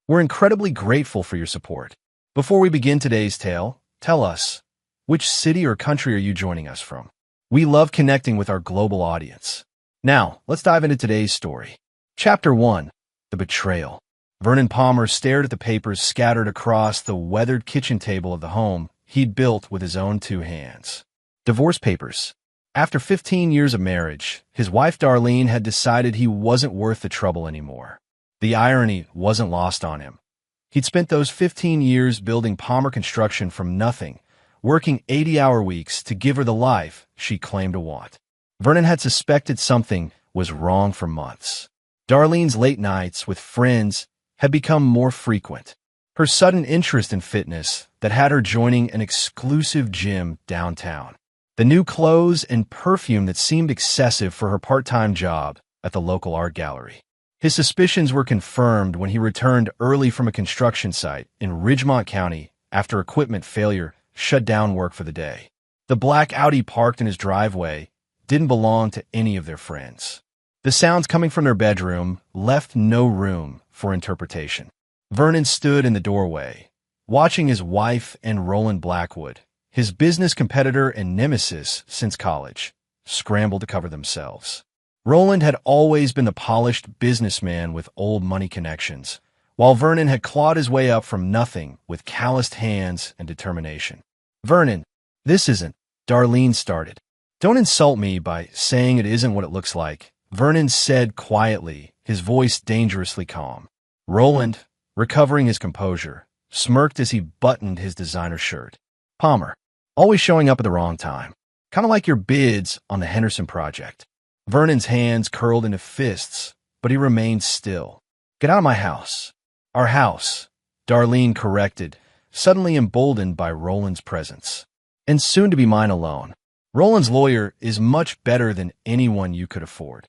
We're incredibly grateful for your support. Before we begin today's tale, tell us, which city or country are you joining us from? We love connecting with our global audience. Now, let's dive into today's story. Chapter 1. The Betrayal. Vernon Palmer stared at the papers scattered across the weathered kitchen table of the home he'd built with his own two hands. Divorce papers. After 15 years of marriage, his wife Darlene had decided he wasn't worth the trouble anymore. The irony wasn't lost on him. He'd spent those 15 years building Palmer Construction from nothing, working 80-hour weeks to give her the life she claimed to want. Vernon had suspected something was wrong for months. Darlene's late nights with friends had become more frequent. Her sudden interest in fitness that had her joining an exclusive gym downtown. The new clothes and perfume that seemed excessive for her part-time job at the local art gallery. His suspicions were confirmed when he returned early from a construction site in Ridgemont County after equipment failure shut down work for the day. The black Audi parked in his driveway didn't belong to any of their friends. The sounds coming from their bedroom left no room for interpretation. Vernon stood in the doorway, watching his wife and Roland Blackwood, his business competitor and nemesis since college, scramble to cover themselves. Roland had always been the polished businessman with old money connections, while Vernon had clawed his way up from nothing with calloused hands and determination. Vernon, this isn't, Darlene started. Don't insult me by saying it isn't what it looks like, Vernon said quietly, his voice dangerously calm. Roland, recovering his composure, smirked as he buttoned his designer shirt. Palmer, always showing up at the wrong time. Kind of like your bids on the Henderson project. Vernon's hands curled into fists, but he remained still. Get out of my house. Our house, Darlene corrected, suddenly emboldened by Roland's presence. And soon to be mine alone. Roland's lawyer is much better than anyone you could afford.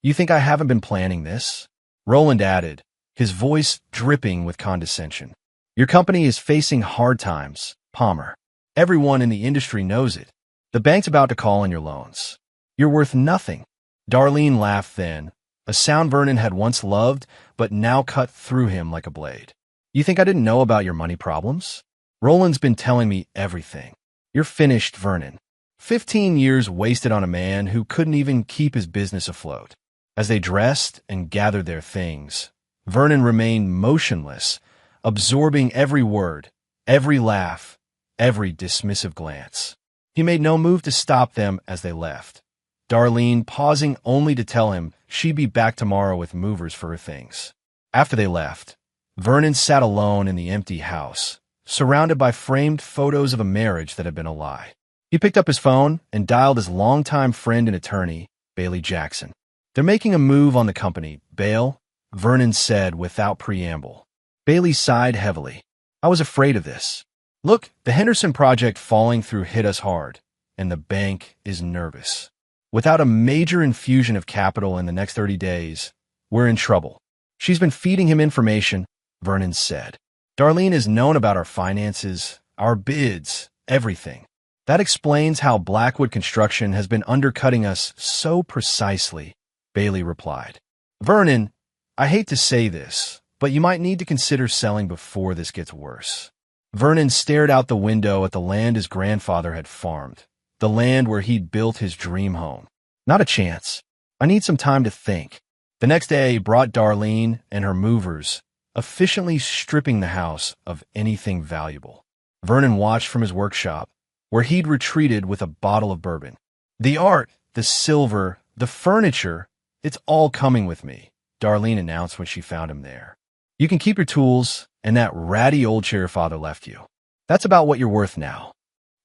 You think I haven't been planning this? Roland added, his voice dripping with condescension. Your company is facing hard times, Palmer. Everyone in the industry knows it. The bank's about to call on your loans. You're worth nothing. Darlene laughed then, a sound Vernon had once loved, but now cut through him like a blade. You think I didn't know about your money problems? Roland's been telling me everything. You're finished, Vernon. 15 years wasted on a man who couldn't even keep his business afloat. As they dressed and gathered their things, Vernon remained motionless, absorbing every word, every laugh, every dismissive glance. He made no move to stop them as they left, Darlene pausing only to tell him she'd be back tomorrow with movers for her things. After they left, Vernon sat alone in the empty house, surrounded by framed photos of a marriage that had been a lie. He picked up his phone and dialed his longtime friend and attorney, Bailey Jackson. They're making a move on the company, Bale, Vernon said without preamble. Bailey sighed heavily. I was afraid of this. Look, the Henderson project falling through hit us hard, and the bank is nervous. Without a major infusion of capital in the next 30 days, we're in trouble. She's been feeding him information, Vernon said. Darlene has known about our finances, our bids, everything. That explains how Blackwood Construction has been undercutting us so precisely, Bailey replied. Vernon, I hate to say this, but you might need to consider selling before this gets worse. Vernon stared out the window at the land his grandfather had farmed, the land where he'd built his dream home. Not a chance. I need some time to think. The next day brought Darlene and her movers, efficiently stripping the house of anything valuable. Vernon watched from his workshop, where he'd retreated with a bottle of bourbon. The art, the silver, the furniture, it's all coming with me, Darlene announced when she found him there. You can keep your tools and that ratty old chair your father left you. That's about what you're worth now.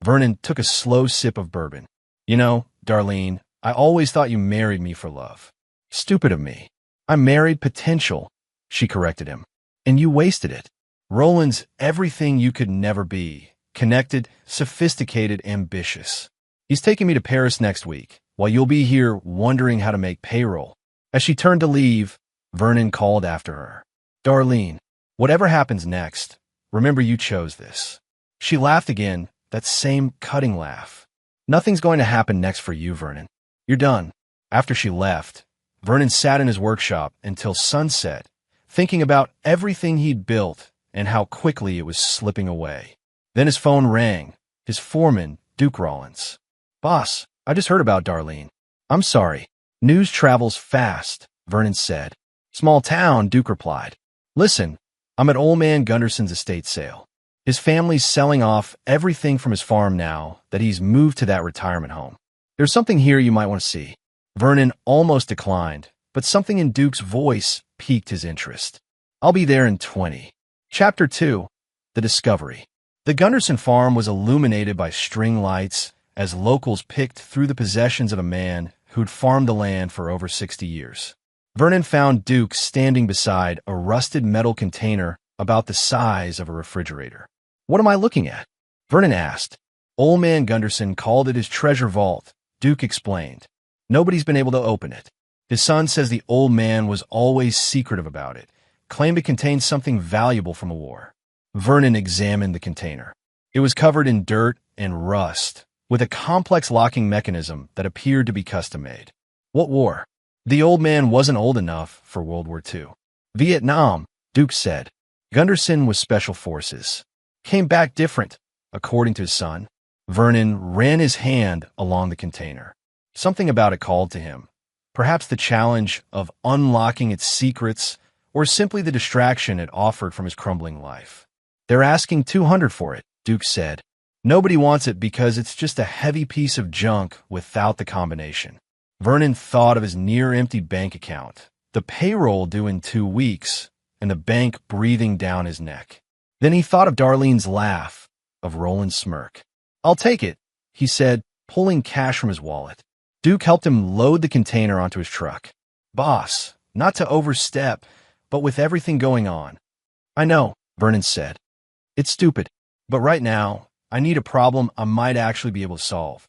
Vernon took a slow sip of bourbon. You know, Darlene, I always thought you married me for love. Stupid of me. I married potential, she corrected him. And you wasted it. Roland's everything you could never be. Connected, sophisticated, ambitious. He's taking me to Paris next week, while you'll be here wondering how to make payroll. As she turned to leave, Vernon called after her. Darlene, whatever happens next, remember you chose this. She laughed again, that same cutting laugh. Nothing's going to happen next for you, Vernon. You're done. After she left, Vernon sat in his workshop until sunset, thinking about everything he'd built and how quickly it was slipping away. Then his phone rang. His foreman, Duke Rollins. "Boss, I just heard about Darlene." "I'm sorry. News travels fast," Vernon said. "Small town," Duke replied. "Listen, I'm at Old Man Gunderson's estate sale. His family's selling off everything from his farm now that he's moved to that retirement home. There's something here you might want to see." Vernon almost declined, but something in Duke's voice piqued his interest. "I'll be there in 20. Chapter 2. The Discovery. The Gunderson farm was illuminated by string lights as locals picked through the possessions of a man who'd farmed the land for over 60 years. Vernon found Duke standing beside a rusted metal container about the size of a refrigerator. "What am I looking at?" Vernon asked. "Old Man Gunderson called it his treasure vault," Duke explained. "Nobody's been able to open it. His son says the old man was always secretive about it, claimed it contained something valuable from a war." Vernon examined the container. It was covered in dirt and rust, with a complex locking mechanism that appeared to be custom-made. "What war?" "The old man wasn't old enough for World War II. Vietnam," Duke said. "Gunderson was Special Forces. Came back different, according to his son." Vernon ran his hand along the container. Something about it called to him. Perhaps the challenge of unlocking its secrets, or simply the distraction it offered from his crumbling life. "They're asking $200 for it," Duke said. "Nobody wants it because it's just a heavy piece of junk without the combination." Vernon thought of his near-empty bank account, the payroll due in 2 weeks, and the bank breathing down his neck. Then he thought of Darlene's laugh, of Roland's smirk. "I'll take it," he said, pulling cash from his wallet. Duke helped him load the container onto his truck. "Boss, not to overstep, but with everything going on." "I know," Vernon said. "It's stupid, but right now, I need a problem I might actually be able to solve."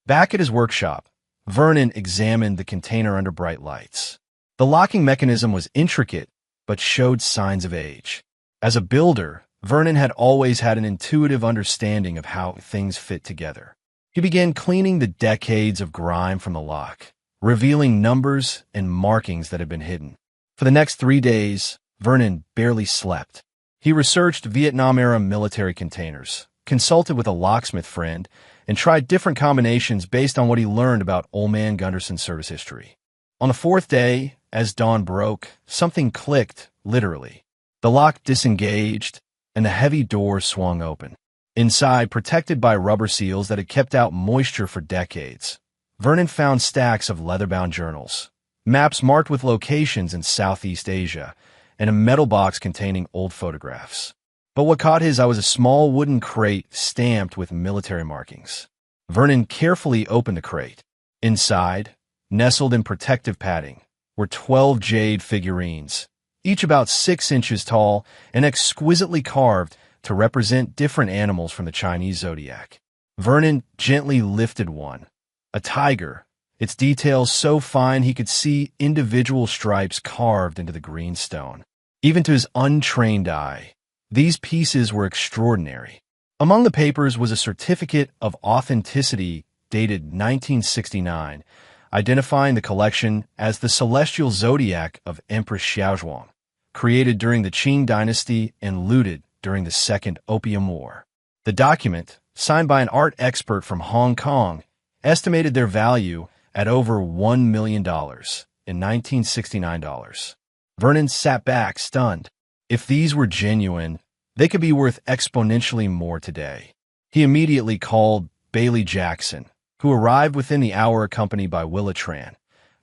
Back at his workshop, Vernon examined the container under bright lights. The locking mechanism was intricate, but showed signs of age. As a builder, Vernon had always had an intuitive understanding of how things fit together. He began cleaning the decades of grime from the lock, revealing numbers and markings that had been hidden. For the next 3 days, Vernon barely slept. He researched Vietnam-era military containers, consulted with a locksmith friend, and tried different combinations based on what he learned about Old Man Gunderson's service history. On the 4th day, as dawn broke, something clicked, literally. The lock disengaged, and the heavy door swung open. Inside, protected by rubber seals that had kept out moisture for decades, Vernon found stacks of leather-bound journals, maps marked with locations in Southeast Asia, and a metal box containing old photographs. But what caught his eye was a small wooden crate stamped with military markings. Vernon carefully opened the crate. Inside, nestled in protective padding, were 12 jade figurines, each about 6 inches tall and exquisitely carved to represent different animals from the Chinese zodiac. Vernon gently lifted one, a tiger, its details so fine he could see individual stripes carved into the green stone. Even to his untrained eye, these pieces were extraordinary. Among the papers was a certificate of authenticity dated 1969, identifying the collection as the celestial zodiac of Empress Xiaozhuang, created during the Qing dynasty and looted during the Second Opium War. The document, signed by an art expert from Hong Kong, estimated their value at over $1 million in 1969 dollars. Vernon sat back, stunned. If these were genuine, they could be worth exponentially more today. He immediately called Bailey Jackson, who arrived within the hour accompanied by Willa Tran,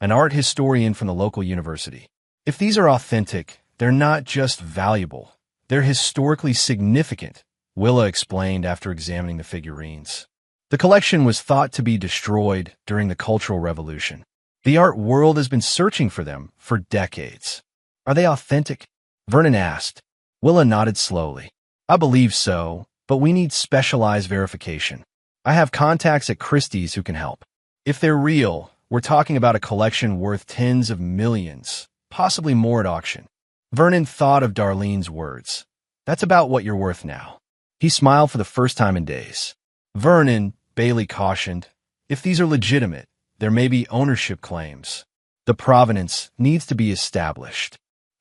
an art historian from the local university. "If these are authentic, they're not just valuable. They're historically significant," Willa explained after examining the figurines. The collection was thought to be destroyed during the Cultural Revolution. The art world has been searching for them for decades. "Are they authentic?" Vernon asked. Willa nodded slowly. "I believe so, but we need specialized verification. I have contacts at Christie's who can help. If they're real, we're talking about a collection worth tens of millions, possibly more at auction." Vernon thought of Darlene's words. "That's about what you're worth now." He smiled for the first time in days. "Vernon," Bailey cautioned, "if these are legitimate, there may be ownership claims. The provenance needs to be established."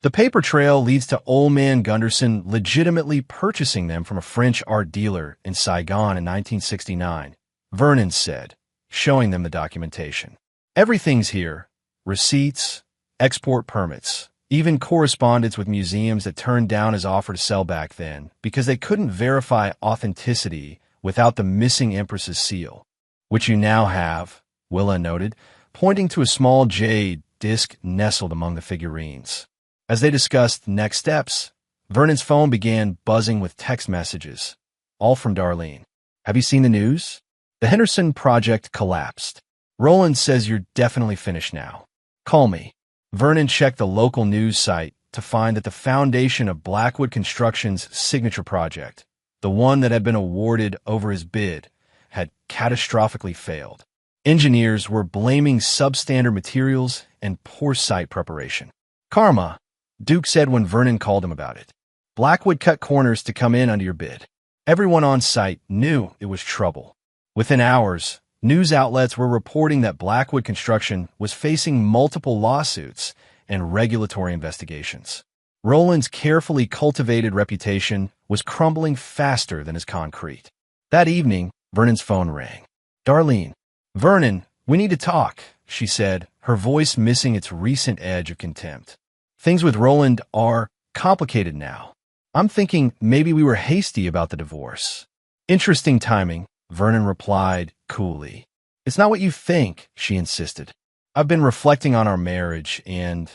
The paper trail leads to Old Man Gunderson legitimately purchasing them from a French art dealer in Saigon in 1969, Vernon said, showing them the documentation. Everything's here: receipts, export permits, even correspondence with museums that turned down his offer to sell back then because they couldn't verify authenticity without the missing Empress's seal. Which you now have, Willa noted, pointing to a small jade disc nestled among the figurines. As they discussed next steps, Vernon's phone began buzzing with text messages, all from Darlene. Have you seen the news? The Henderson project collapsed. Roland says you're definitely finished now. Call me. Vernon checked the local news site to find that the foundation of Blackwood Construction's signature project, the one that had been awarded over his bid, had catastrophically failed. Engineers were blaming substandard materials and poor site preparation. Karma, Duke said when Vernon called him about it. Blackwood cut corners to come in under your bid. Everyone on site knew it was trouble. Within hours, news outlets were reporting that Blackwood Construction was facing multiple lawsuits and regulatory investigations. Roland's carefully cultivated reputation was crumbling faster than his concrete. That evening, Vernon's phone rang. Darlene. Vernon, we need to talk, she said, her voice missing its recent edge of contempt. Things with Roland are complicated now. I'm thinking maybe we were hasty about the divorce. Interesting timing, Vernon replied coolly. It's not what you think, she insisted. I've been reflecting on our marriage and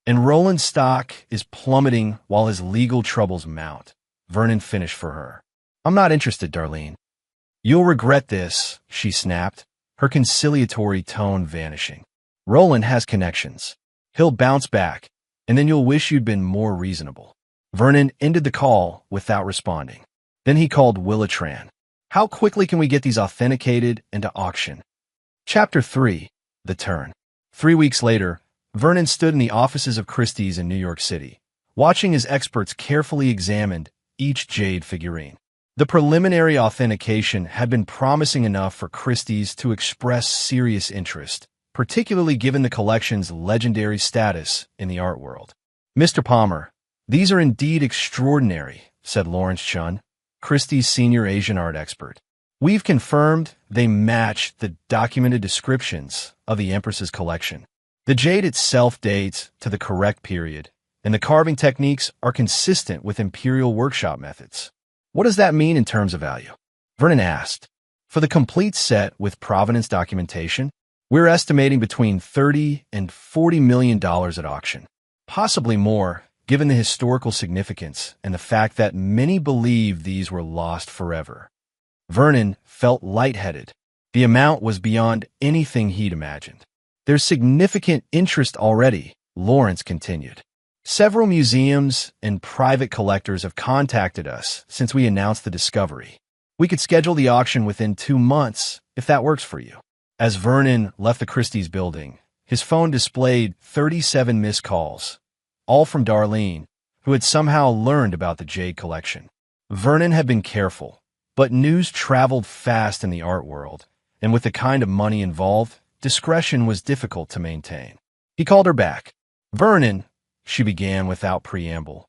Roland's stock is plummeting while his legal troubles mount. Vernon finished for her. I'm not interested, Darlene. You'll regret this, she snapped, her conciliatory tone vanishing. Roland has connections. He'll bounce back, and then you'll wish you'd been more reasonable. Vernon ended the call without responding. Then he called Willa Tran. How quickly can we get these authenticated and to auction? Chapter 3. The Turn. 3 weeks later, Vernon stood in the offices of Christie's in New York City, watching his experts carefully examine each jade figurine. The preliminary authentication had been promising enough for Christie's to express serious interest, particularly given the collection's legendary status in the art world. Mr. Palmer, these are indeed extraordinary, said Lawrence Chun, Christie's senior Asian art expert. We've confirmed they match the documented descriptions of the Empress's collection. The jade itself dates to the correct period, and the carving techniques are consistent with imperial workshop methods. What does that mean in terms of value? Vernon asked. For the complete set with provenance documentation, we're estimating between $30 and $40 million at auction. Possibly more, given the historical significance and the fact that many believe these were lost forever. Vernon felt lightheaded. The amount was beyond anything he'd imagined. There's significant interest already, Lawrence continued. Several museums and private collectors have contacted us since we announced the discovery. We could schedule the auction within 2 months if that works for you. As Vernon left the Christie's building, his phone displayed 37 missed calls, all from Darlene, who had somehow learned about the jade collection. Vernon had been careful, but news traveled fast in the art world, and with the kind of money involved, discretion was difficult to maintain. He called her back. Vernon, she began without preamble.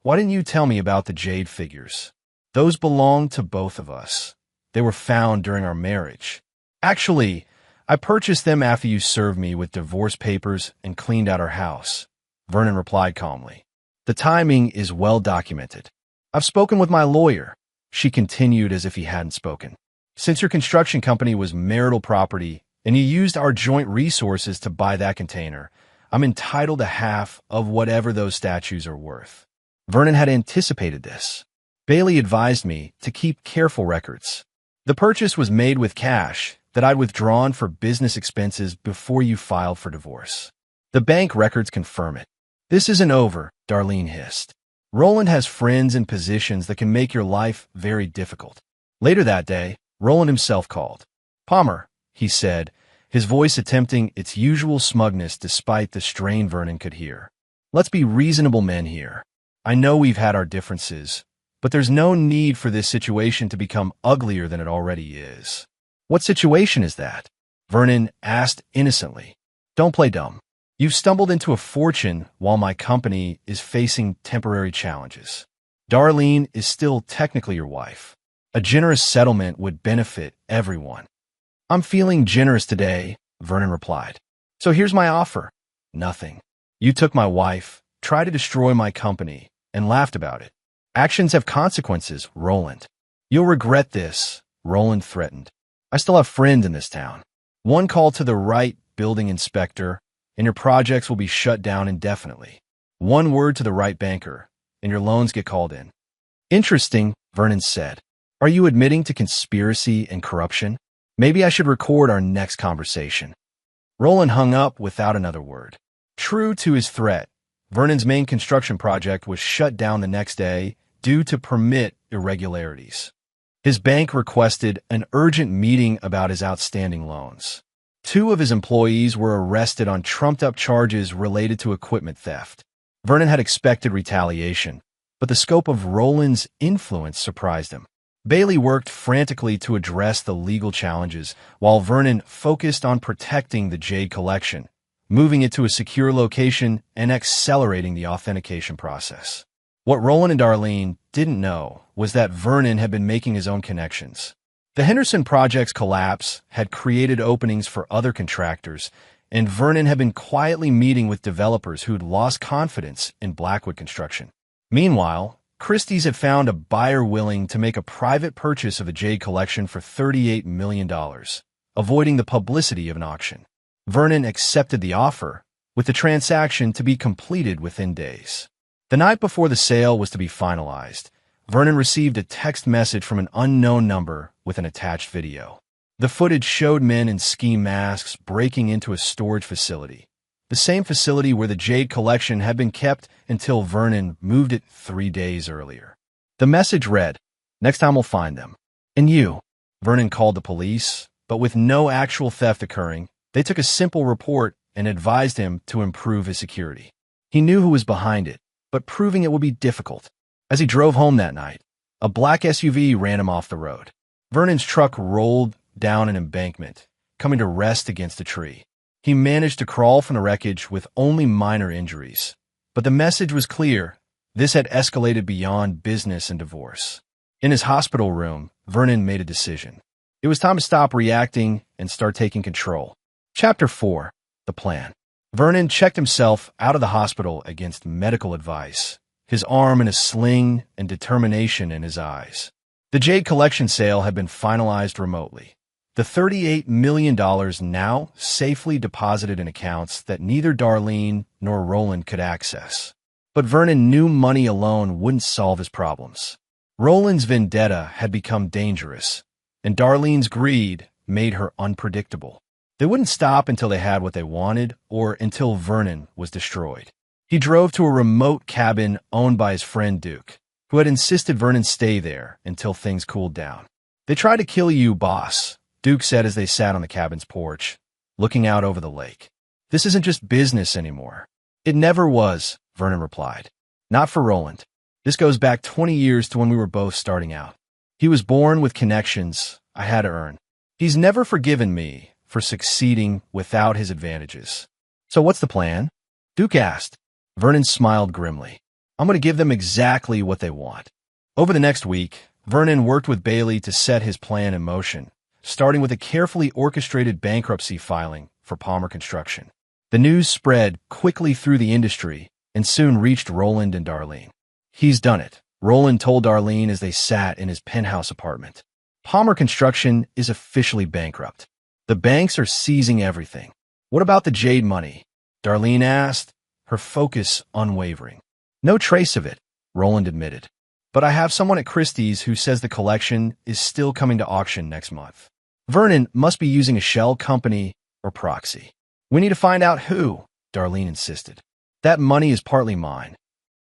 Why didn't you tell me about the jade figures? Those belonged to both of us. They were found during our marriage. Actually, I purchased them after you served me with divorce papers and cleaned out our house. Vernon replied calmly. The timing is well documented. I've spoken with my lawyer, she continued as if he hadn't spoken. Since your construction company was marital property and you used our joint resources to buy that container, I'm entitled to half of whatever those statues are worth. Vernon had anticipated this. Bailey advised me to keep careful records. The purchase was made with cash that I'd withdrawn for business expenses before you filed for divorce. The bank records confirm it. This isn't over, Darlene hissed. Roland has friends in positions that can make your life very difficult. Later that day, Roland himself called. Palmer, he said, his voice attempting its usual smugness despite the strain Vernon could hear. Let's be reasonable men here. I know we've had our differences, but there's no need for this situation to become uglier than it already is. What situation is that? Vernon asked innocently. Don't play dumb. You've stumbled into a fortune while my company is facing temporary challenges. Darlene is still technically your wife. A generous settlement would benefit everyone. I'm feeling generous today, Vernon replied. So here's my offer. Nothing. You took my wife, tried to destroy my company, and laughed about it. Actions have consequences, Roland. You'll regret this, Roland threatened. I still have friends in this town. One call to the right building inspector, and your projects will be shut down indefinitely. One word to the right banker, and your loans get called in. Interesting, Vernon said. Are you admitting to conspiracy and corruption? Maybe I should record our next conversation. Roland hung up without another word. True to his threat, Vernon's main construction project was shut down the next day due to permit irregularities. His bank requested an urgent meeting about his outstanding loans. 2 of his employees were arrested on trumped-up charges related to equipment theft. Vernon had expected retaliation, but the scope of Roland's influence surprised him. Bailey worked frantically to address the legal challenges, while Vernon focused on protecting the Jade collection, moving it to a secure location and accelerating the authentication process. What Roland and Darlene didn't know was that Vernon had been making his own connections. The Henderson project's collapse had created openings for other contractors, and Vernon had been quietly meeting with developers who'd lost confidence in Blackwood construction. Meanwhile, Christie's had found a buyer willing to make a private purchase of the Jade collection for $38 million, avoiding the publicity of an auction. Vernon accepted the offer, with the transaction to be completed within days. The night before the sale was to be finalized, Vernon received a text message from an unknown number with an attached video. The footage showed men in ski masks breaking into a storage facility, the same facility where the Jade collection had been kept until Vernon moved it 3 days earlier. The message read, "Next time we'll find them." And you? Vernon called the police, but with no actual theft occurring, they took a simple report and advised him to improve his security. He knew who was behind it, but proving it would be difficult. As he drove home that night, a black SUV ran him off the road. Vernon's truck rolled down an embankment, coming to rest against a tree. He managed to crawl from the wreckage with only minor injuries. But the message was clear. This had escalated beyond business and divorce. In his hospital room, Vernon made a decision. It was time to stop reacting and start taking control. Chapter 4. The Plan. Vernon checked himself out of the hospital against medical advice, his arm in a sling and determination in his eyes. The Jade collection sale had been finalized remotely. The $38 million now safely deposited in accounts that neither Darlene nor Roland could access. But Vernon knew money alone wouldn't solve his problems. Roland's vendetta had become dangerous, and Darlene's greed made her unpredictable. They wouldn't stop until they had what they wanted or until Vernon was destroyed. He drove to a remote cabin owned by his friend Duke, who had insisted Vernon stay there until things cooled down. "They tried to kill you, boss," Duke said as they sat on the cabin's porch, looking out over the lake. "This isn't just business anymore." "It never was," Vernon replied. "Not for Roland. This goes back 20 years to when we were both starting out. He was born with connections I had to earn. He's never forgiven me for succeeding without his advantages." "So what's the plan?" Duke asked. Vernon smiled grimly. "I'm going to give them exactly what they want." Over the next week, Vernon worked with Bailey to set his plan in motion, starting with a carefully orchestrated bankruptcy filing for Palmer Construction. The news spread quickly through the industry and soon reached Roland and Darlene. "He's done it," Roland told Darlene as they sat in his penthouse apartment. "Palmer Construction is officially bankrupt. The banks are seizing everything." "What about the Jade money?" Darlene asked, her focus unwavering. "No trace of it," Roland admitted. "But I have someone at Christie's who says the collection is still coming to auction next month." "Vernon must be using a shell company or proxy." "We need to find out who," Darlene insisted. "That money is partly mine."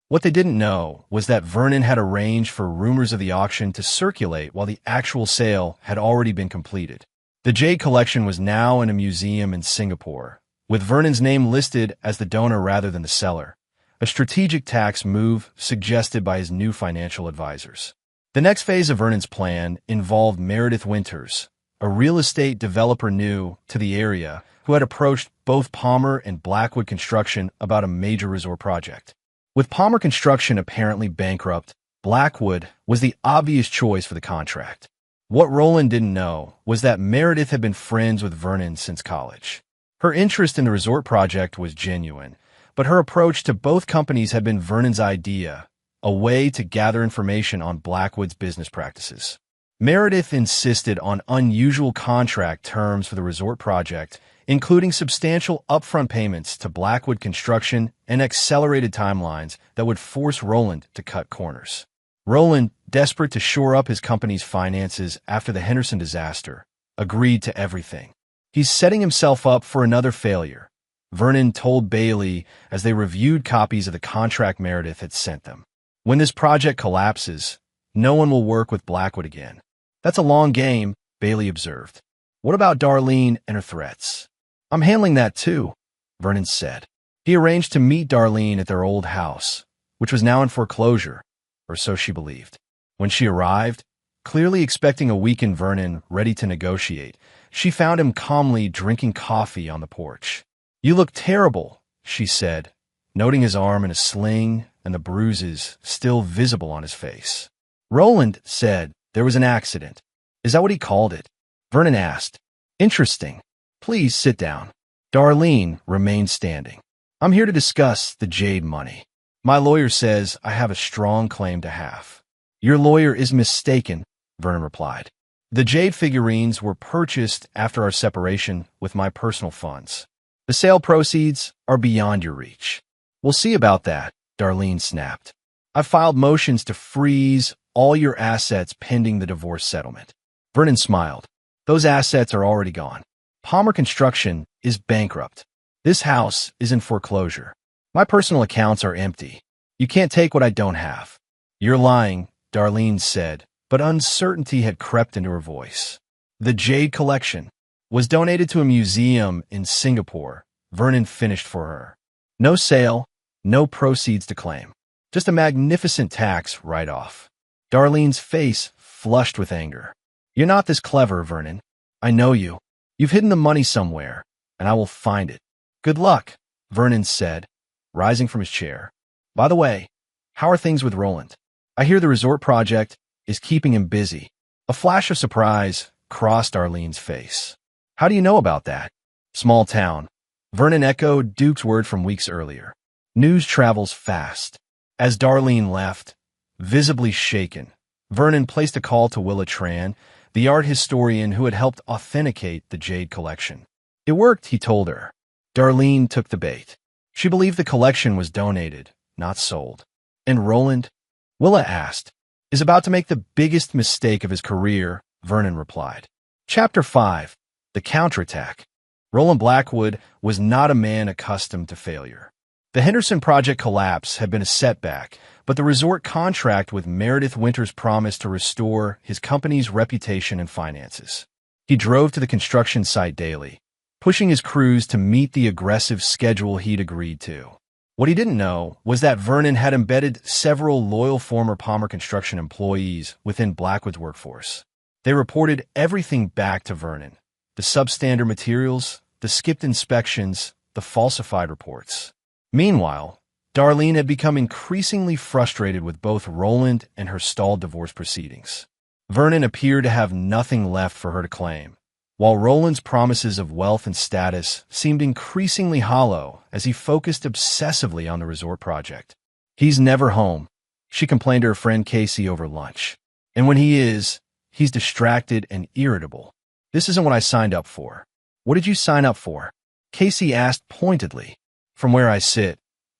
What they didn't know was that Vernon had arranged for rumors of the auction to circulate while the actual sale had already been completed. The Jade collection was now in a museum in Singapore, with Vernon's name listed as the donor rather than the seller, a strategic tax move suggested by his new financial advisors. The next phase of Vernon's plan involved Meredith Winters, a real estate developer new to the area who had approached both Palmer and Blackwood Construction about a major resort project. With Palmer Construction apparently bankrupt, Blackwood was the obvious choice for the contract. What Roland didn't know was that Meredith had been friends with Vernon since college. Her interest in the resort project was genuine, but her approach to both companies had been Vernon's idea, a way to gather information on Blackwood's business practices. Meredith insisted on unusual contract terms for the resort project, including substantial upfront payments to Blackwood Construction and accelerated timelines that would force Roland to cut corners. Roland, desperate to shore up his company's finances after the Henderson disaster, agreed to everything. He's setting himself up for another failure, Vernon told Bailey as they reviewed copies of the contract Meredith had sent them. When this project collapses, no one will work with Blackwood again. That's a long game, Bailey observed. What about Darlene and her threats? I'm handling that too, Vernon said. He arranged to meet Darlene at their old house, which was now in foreclosure, or so she believed. When she arrived, clearly expecting a weakened Vernon ready to negotiate, she found him calmly drinking coffee on the porch. You look terrible, she said, noting his arm in a sling and the bruises still visible on his face. Roland said there was an accident. Is that what he called it? Vernon asked. Interesting. Please sit down. Darlene remained standing. I'm here to discuss the jade money. My lawyer says I have a strong claim to half. Your lawyer is mistaken, Vernon replied. The jade figurines were purchased after our separation with my personal funds. The sale proceeds are beyond your reach. We'll see about that, Darlene snapped. I've filed motions to freeze all your assets pending the divorce settlement. Vernon smiled. Those assets are already gone. Palmer Construction is bankrupt. This house is in foreclosure. My personal accounts are empty. You can't take what I don't have. You're lying, Darlene said, but uncertainty had crept into her voice. The jade collection was donated to a museum in Singapore, Vernon finished for her. No sale, no proceeds to claim. Just a magnificent tax write-off. Darlene's face flushed with anger. You're not this clever, Vernon. I know you. You've hidden the money somewhere, and I will find it. Good luck, Vernon said, rising from his chair. By the way, how are things with Roland? I hear the resort project is keeping him busy. A flash of surprise crossed Darlene's face. How do you know about that? Small town. Vernon echoed Duke's word from weeks earlier. News travels fast. As Darlene left, visibly shaken, Vernon placed a call to Willa Tran, the art historian who had helped authenticate the jade collection. It worked, he told her. Darlene took the bait. She believed the collection was donated, not sold. And Roland? Willa asked. Is about to make the biggest mistake of his career, Vernon replied. Chapter 5. The Counterattack. Roland Blackwood was not a man accustomed to failure. The Henderson project collapse had been a setback, but the resort contract with Meredith Winters promised to restore his company's reputation and finances. He drove to the construction site daily, pushing his crews to meet the aggressive schedule he'd agreed to. What he didn't know was that Vernon had embedded several loyal former Palmer Construction employees within Blackwood's workforce. They reported everything back to Vernon. The substandard materials, the skipped inspections, the falsified reports. Meanwhile, Darlene had become increasingly frustrated with both Roland and her stalled divorce proceedings. Vernon appeared to have nothing left for her to claim, while Roland's promises of wealth and status seemed increasingly hollow as he focused obsessively on the resort project. He's never home, she complained to her friend Casey over lunch. And when he is, he's distracted and irritable. This isn't what I signed up for. What did you sign up for? Casey asked pointedly. From where I sit,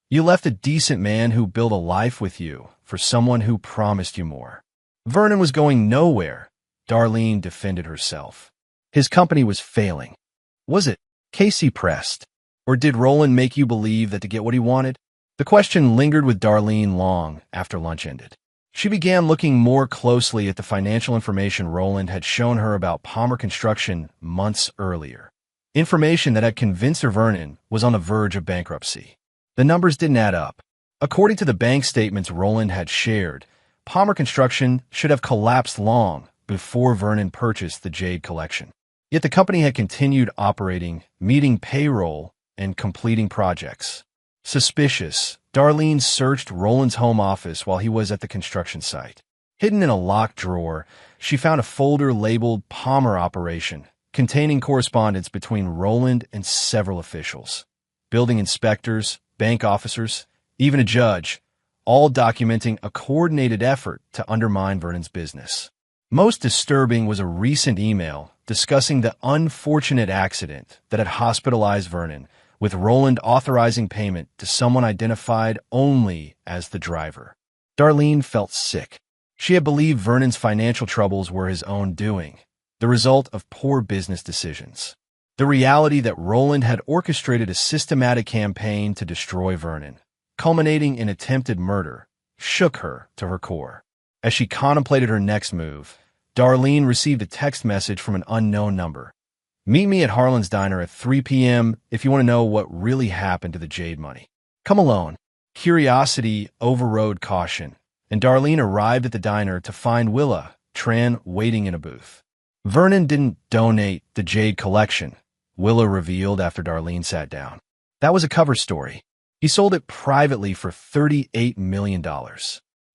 you left a decent man who built a life with you for someone who promised you more. Vernon was going nowhere, Darlene defended herself. His company was failing. Was it? Casey pressed. Or did Roland make you believe that to get what he wanted? The question lingered with Darlene long after lunch ended. She began looking more closely at the financial information Roland had shown her about Palmer Construction months earlier. Information that had convinced her Vernon was on the verge of bankruptcy. The numbers didn't add up. According to the bank statements Roland had shared, Palmer Construction should have collapsed long before Vernon purchased the Jade collection. Yet the company had continued operating, meeting payroll, and completing projects. Suspicious, Darlene searched Roland's home office while he was at the construction site. Hidden in a locked drawer, she found a folder labeled Palmer Operation, containing correspondence between Roland and several officials. Building inspectors, bank officers, even a judge, all documenting a coordinated effort to undermine Vernon's business. Most disturbing was a recent email discussing the unfortunate accident that had hospitalized Vernon, with Roland authorizing payment to someone identified only as the driver. Darlene felt sick. She had believed Vernon's financial troubles were his own doing, the result of poor business decisions. The reality that Roland had orchestrated a systematic campaign to destroy Vernon, culminating in attempted murder, shook her to her core. As she contemplated her next move, Darlene received a text message from an unknown number. "Meet me at Harlan's Diner at 3 p.m. if you want to know what really happened to the Jade money. Come alone." Curiosity overrode caution, and Darlene arrived at the diner to find Willa Tran waiting in a booth. Vernon didn't donate the Jade collection, Willa revealed after Darlene sat down. That was a cover story. He sold it privately for $38 million.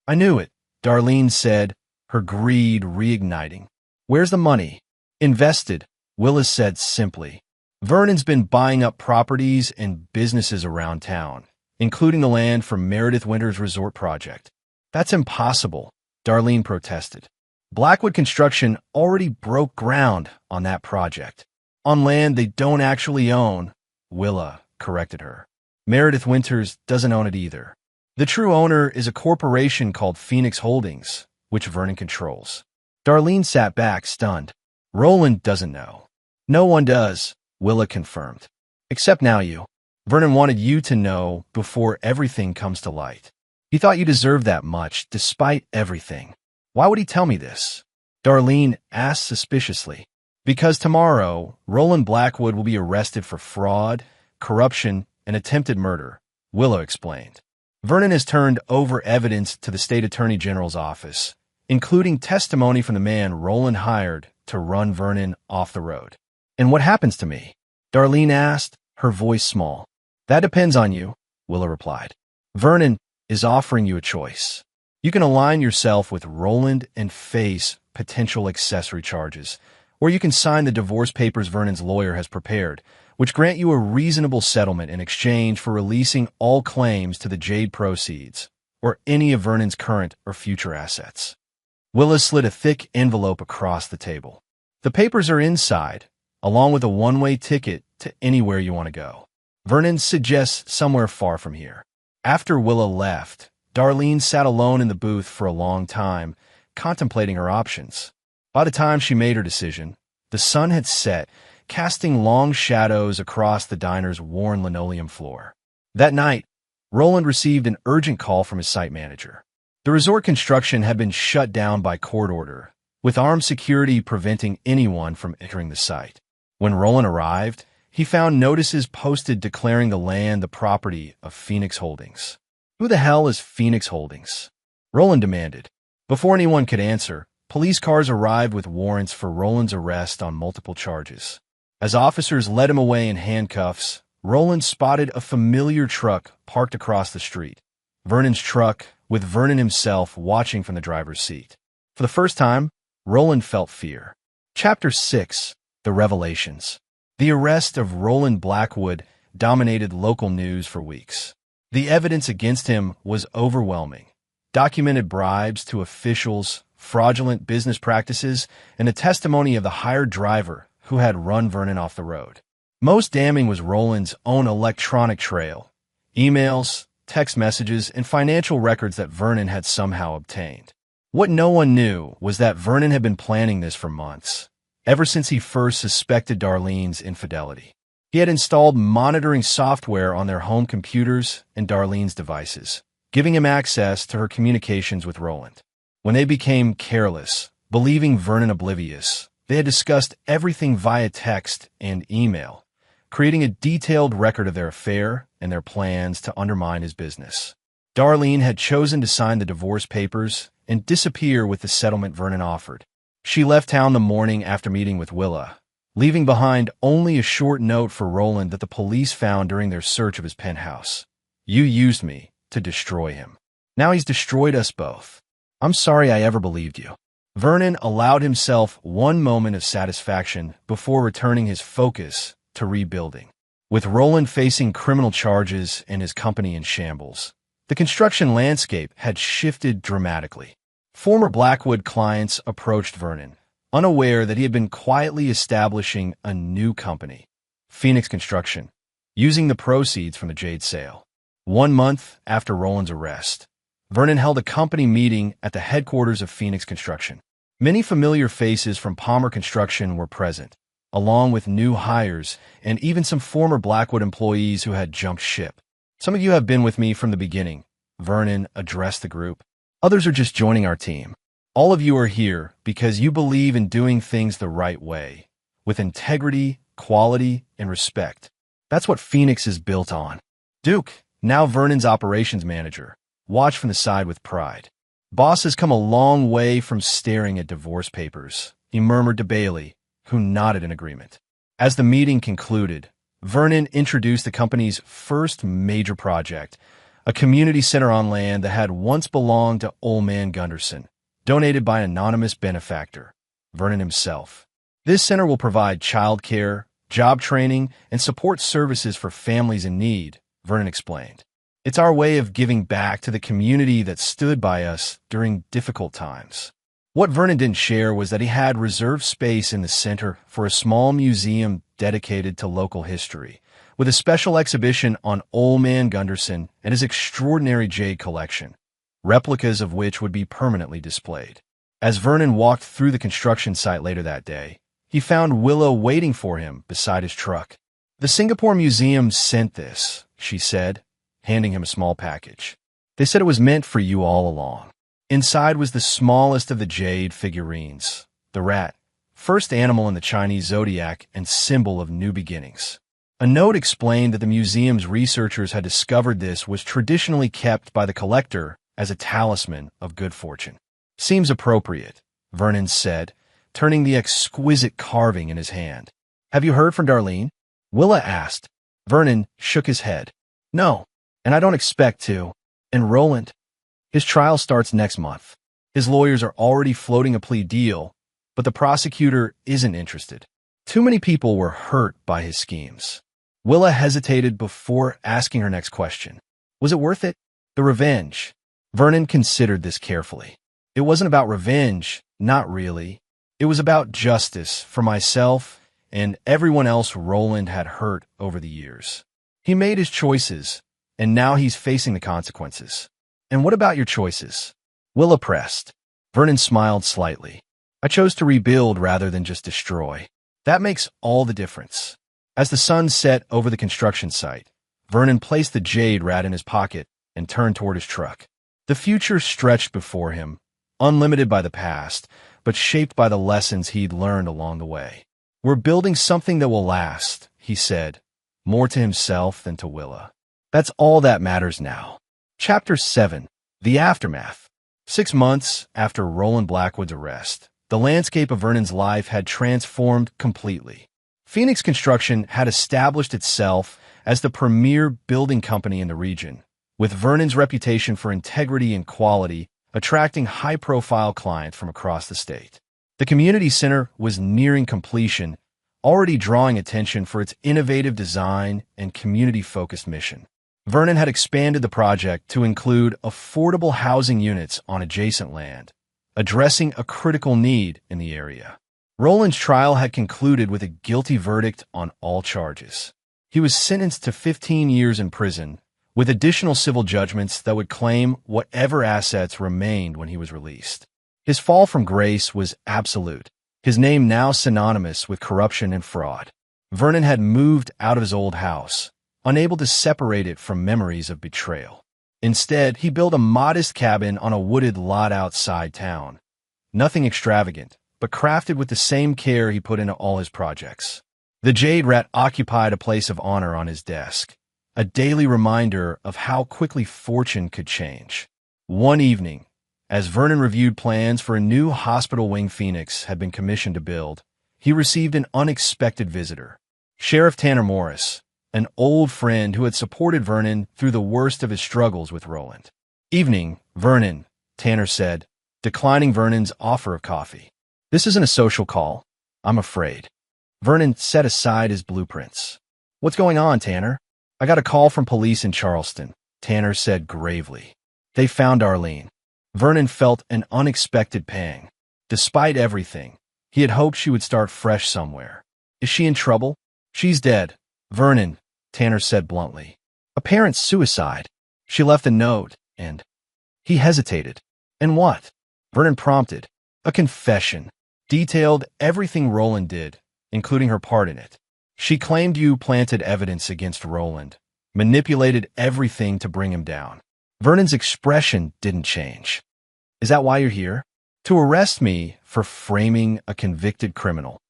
"I knew it," Darlene said, her greed reigniting. "Where's the money?" "Invested," Willis said simply. "Vernon's been buying up properties and businesses around town, including the land for Meredith Winter's resort project." "That's impossible," Darlene protested. "Blackwood Construction already broke ground on that project. On land they don't actually own," Willa corrected her. "Meredith Winters doesn't own it either. The true owner is a corporation called Phoenix Holdings, which Vernon controls." Darlene sat back, stunned. "Roland doesn't know." "No one does," Willa confirmed. "Except now you. Vernon wanted you to know before everything comes to light. He thought you deserved that much, despite everything." "Why would he tell me this?" Darlene asked suspiciously. "Because tomorrow, Roland Blackwood will be arrested for fraud, corruption, and attempted murder," Willa explained. "Vernon has turned over evidence to the state attorney general's office, including testimony from the man Roland hired to run Vernon off the road." "And what happens to me?" Darlene asked, her voice small. "That depends on you," Willa replied. "Vernon is offering you a choice. You can align yourself with Roland and face potential accessory charges, or you can sign the divorce papers Vernon's lawyer has prepared, which grant you a reasonable settlement in exchange for releasing all claims to the Jade proceeds, or any of Vernon's current or future assets. Willa slid a thick envelope across the table. "The papers are inside, along with a one-way ticket to anywhere you want to go. Vernon suggests somewhere far from here." After Willa left, Darlene sat alone in the booth for a long time, contemplating her options. By the time she made her decision, the sun had set, casting long shadows across the diner's worn linoleum floor. That night, Roland received an urgent call from his site manager. The resort construction had been shut down by court order, with armed security preventing anyone from entering the site. When Roland arrived, he found notices posted declaring the land the property of Phoenix Holdings. "Who the hell is Phoenix Holdings?" Roland demanded. Before anyone could answer, police cars arrived with warrants for Roland's arrest on multiple charges. As officers led him away in handcuffs, Roland spotted a familiar truck parked across the street. Vernon's truck, with Vernon himself watching from the driver's seat. For the first time, Roland felt fear. Chapter 6: The Revelations. The arrest of Roland Blackwood dominated local news for weeks. The evidence against him was overwhelming. Documented bribes to officials, fraudulent business practices, and the testimony of the hired driver who had run Vernon off the road. Most damning was Roland's own electronic trail, emails, text messages, and financial records that Vernon had somehow obtained. What no one knew was that Vernon had been planning this for months, ever since he first suspected Darlene's infidelity. He had installed monitoring software on their home computers and Darlene's devices, giving him access to her communications with Roland. When they became careless, believing Vernon oblivious, they had discussed everything via text and email, creating a detailed record of their affair and their plans to undermine his business. Darlene had chosen to sign the divorce papers and disappear with the settlement Vernon offered. She left town the morning after meeting with Willa, leaving behind only a short note for Roland that the police found during their search of his penthouse. "You used me to destroy him. Now he's destroyed us both. I'm sorry I ever believed you." Vernon allowed himself one moment of satisfaction before returning his focus to rebuilding. With Roland facing criminal charges and his company in shambles, the construction landscape had shifted dramatically. Former Blackwood clients approached Vernon, unaware that he had been quietly establishing a new company, Phoenix Construction, using the proceeds from the Jade sale. 1 month after Roland's arrest, Vernon held a company meeting at the headquarters of Phoenix Construction. Many familiar faces from Palmer Construction were present, along with new hires and even some former Blackwood employees who had jumped ship. "Some of you have been with me from the beginning," Vernon addressed the group. "Others are just joining our team. All of you are here because you believe in doing things the right way, with integrity, quality, and respect. That's what Phoenix is built on." Duke, now Vernon's operations manager, watched from the side with pride. "Boss has come a long way from staring at divorce papers," he murmured to Bailey, who nodded in agreement. As the meeting concluded, Vernon introduced the company's first major project, a community center on land that had once belonged to Old Man Gunderson, donated by an anonymous benefactor, Vernon himself. "This center will provide childcare, job training, and support services for families in need," Vernon explained. "It's our way of giving back to the community that stood by us during difficult times." What Vernon didn't share was that he had reserved space in the center for a small museum dedicated to local history, with a special exhibition on Old Man Gunderson and his extraordinary jade collection, replicas of which would be permanently displayed. As Vernon walked through the construction site later that day, he found Willow waiting for him beside his truck. "The Singapore Museum sent this," she said, handing him a small package. "They said it was meant for you all along." Inside was the smallest of the jade figurines, the rat, first animal in the Chinese zodiac and symbol of new beginnings. A note explained that the museum's researchers had discovered this was traditionally kept by the collector as a talisman of good fortune. "Seems appropriate," Vernon said, turning the exquisite carving in his hand. "Have you heard from Darlene?" Willa asked. Vernon shook his head. "No, and I don't expect to. And Roland? His trial starts next month. His lawyers are already floating a plea deal, but the prosecutor isn't interested. Too many people were hurt by his schemes." Willa hesitated before asking her next question. Was it worth it? The revenge. Vernon considered this carefully. It wasn't about revenge, not really. It was about justice for myself and everyone else Roland had hurt over the years. He made his choices, and now he's facing the consequences. "And what about your choices?" Willa pressed. Vernon smiled slightly. "I chose to rebuild rather than just destroy. That makes all the difference." As the sun set over the construction site, Vernon placed the jade rat in his pocket and turned toward his truck. The future stretched before him, unlimited by the past, but shaped by the lessons he'd learned along the way. "We're building something that will last," he said, more to himself than to Willa. "That's all that matters now." Chapter 7. The Aftermath. 6 months after Roland Blackwood's arrest, the landscape of Vernon's life had transformed completely. Phoenix Construction had established itself as the premier building company in the region, with Vernon's reputation for integrity and quality attracting high-profile clients from across the state. The community center was nearing completion, already drawing attention for its innovative design and community-focused mission. Vernon had expanded the project to include affordable housing units on adjacent land, addressing a critical need in the area. Roland's trial had concluded with a guilty verdict on all charges. He was sentenced to 15 years in prison, with additional civil judgments that would claim whatever assets remained when he was released. His fall from grace was absolute, his name now synonymous with corruption and fraud. Vernon had moved out of his old house, unable to separate it from memories of betrayal. Instead, he built a modest cabin on a wooded lot outside town. Nothing extravagant, but crafted with the same care he put into all his projects. The jade rat occupied a place of honor on his desk, a daily reminder of how quickly fortune could change. One evening, As Vernon reviewed plans for a new hospital wing Phoenix had been commissioned to build, he received an unexpected visitor. Sheriff Tanner Morris, an old friend who had supported Vernon through the worst of his struggles with Roland. "Evening, Vernon," Tanner said, declining Vernon's offer of coffee. "This isn't a social call, I'm afraid." Vernon set aside his blueprints. "What's going on, Tanner?" "I got a call from police in Charleston," Tanner said gravely. "They found Darlene." Vernon felt an unexpected pang. Despite everything, he had hoped she would start fresh somewhere. "Is she in trouble?" "She's dead, Vernon," Tanner said bluntly. "Apparent suicide. She left a note, and—" He hesitated. "And what?" Vernon prompted. "A confession. Detailed everything Roland did, including her part in it. She claimed you planted evidence against Roland, manipulated everything to bring him down." Vernon's expression didn't change. "Is that why you're here?" "To arrest me for framing a convicted criminal."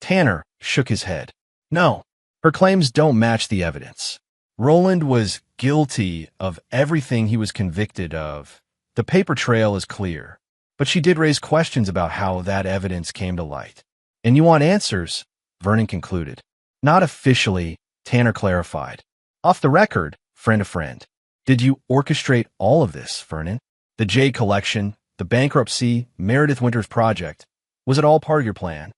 Tanner shook his head. "No, her claims don't match the evidence. Roland was guilty of everything he was convicted of. The paper trail is clear, but she did raise questions about how that evidence came to light. And you want answers," Vernon concluded. "Not officially," Tanner clarified. "Off the record, friend to friend. Did you orchestrate all of this, Vernon? The Jade collection, the bankruptcy, Meredith Winter's project. Was it all part of your plan?"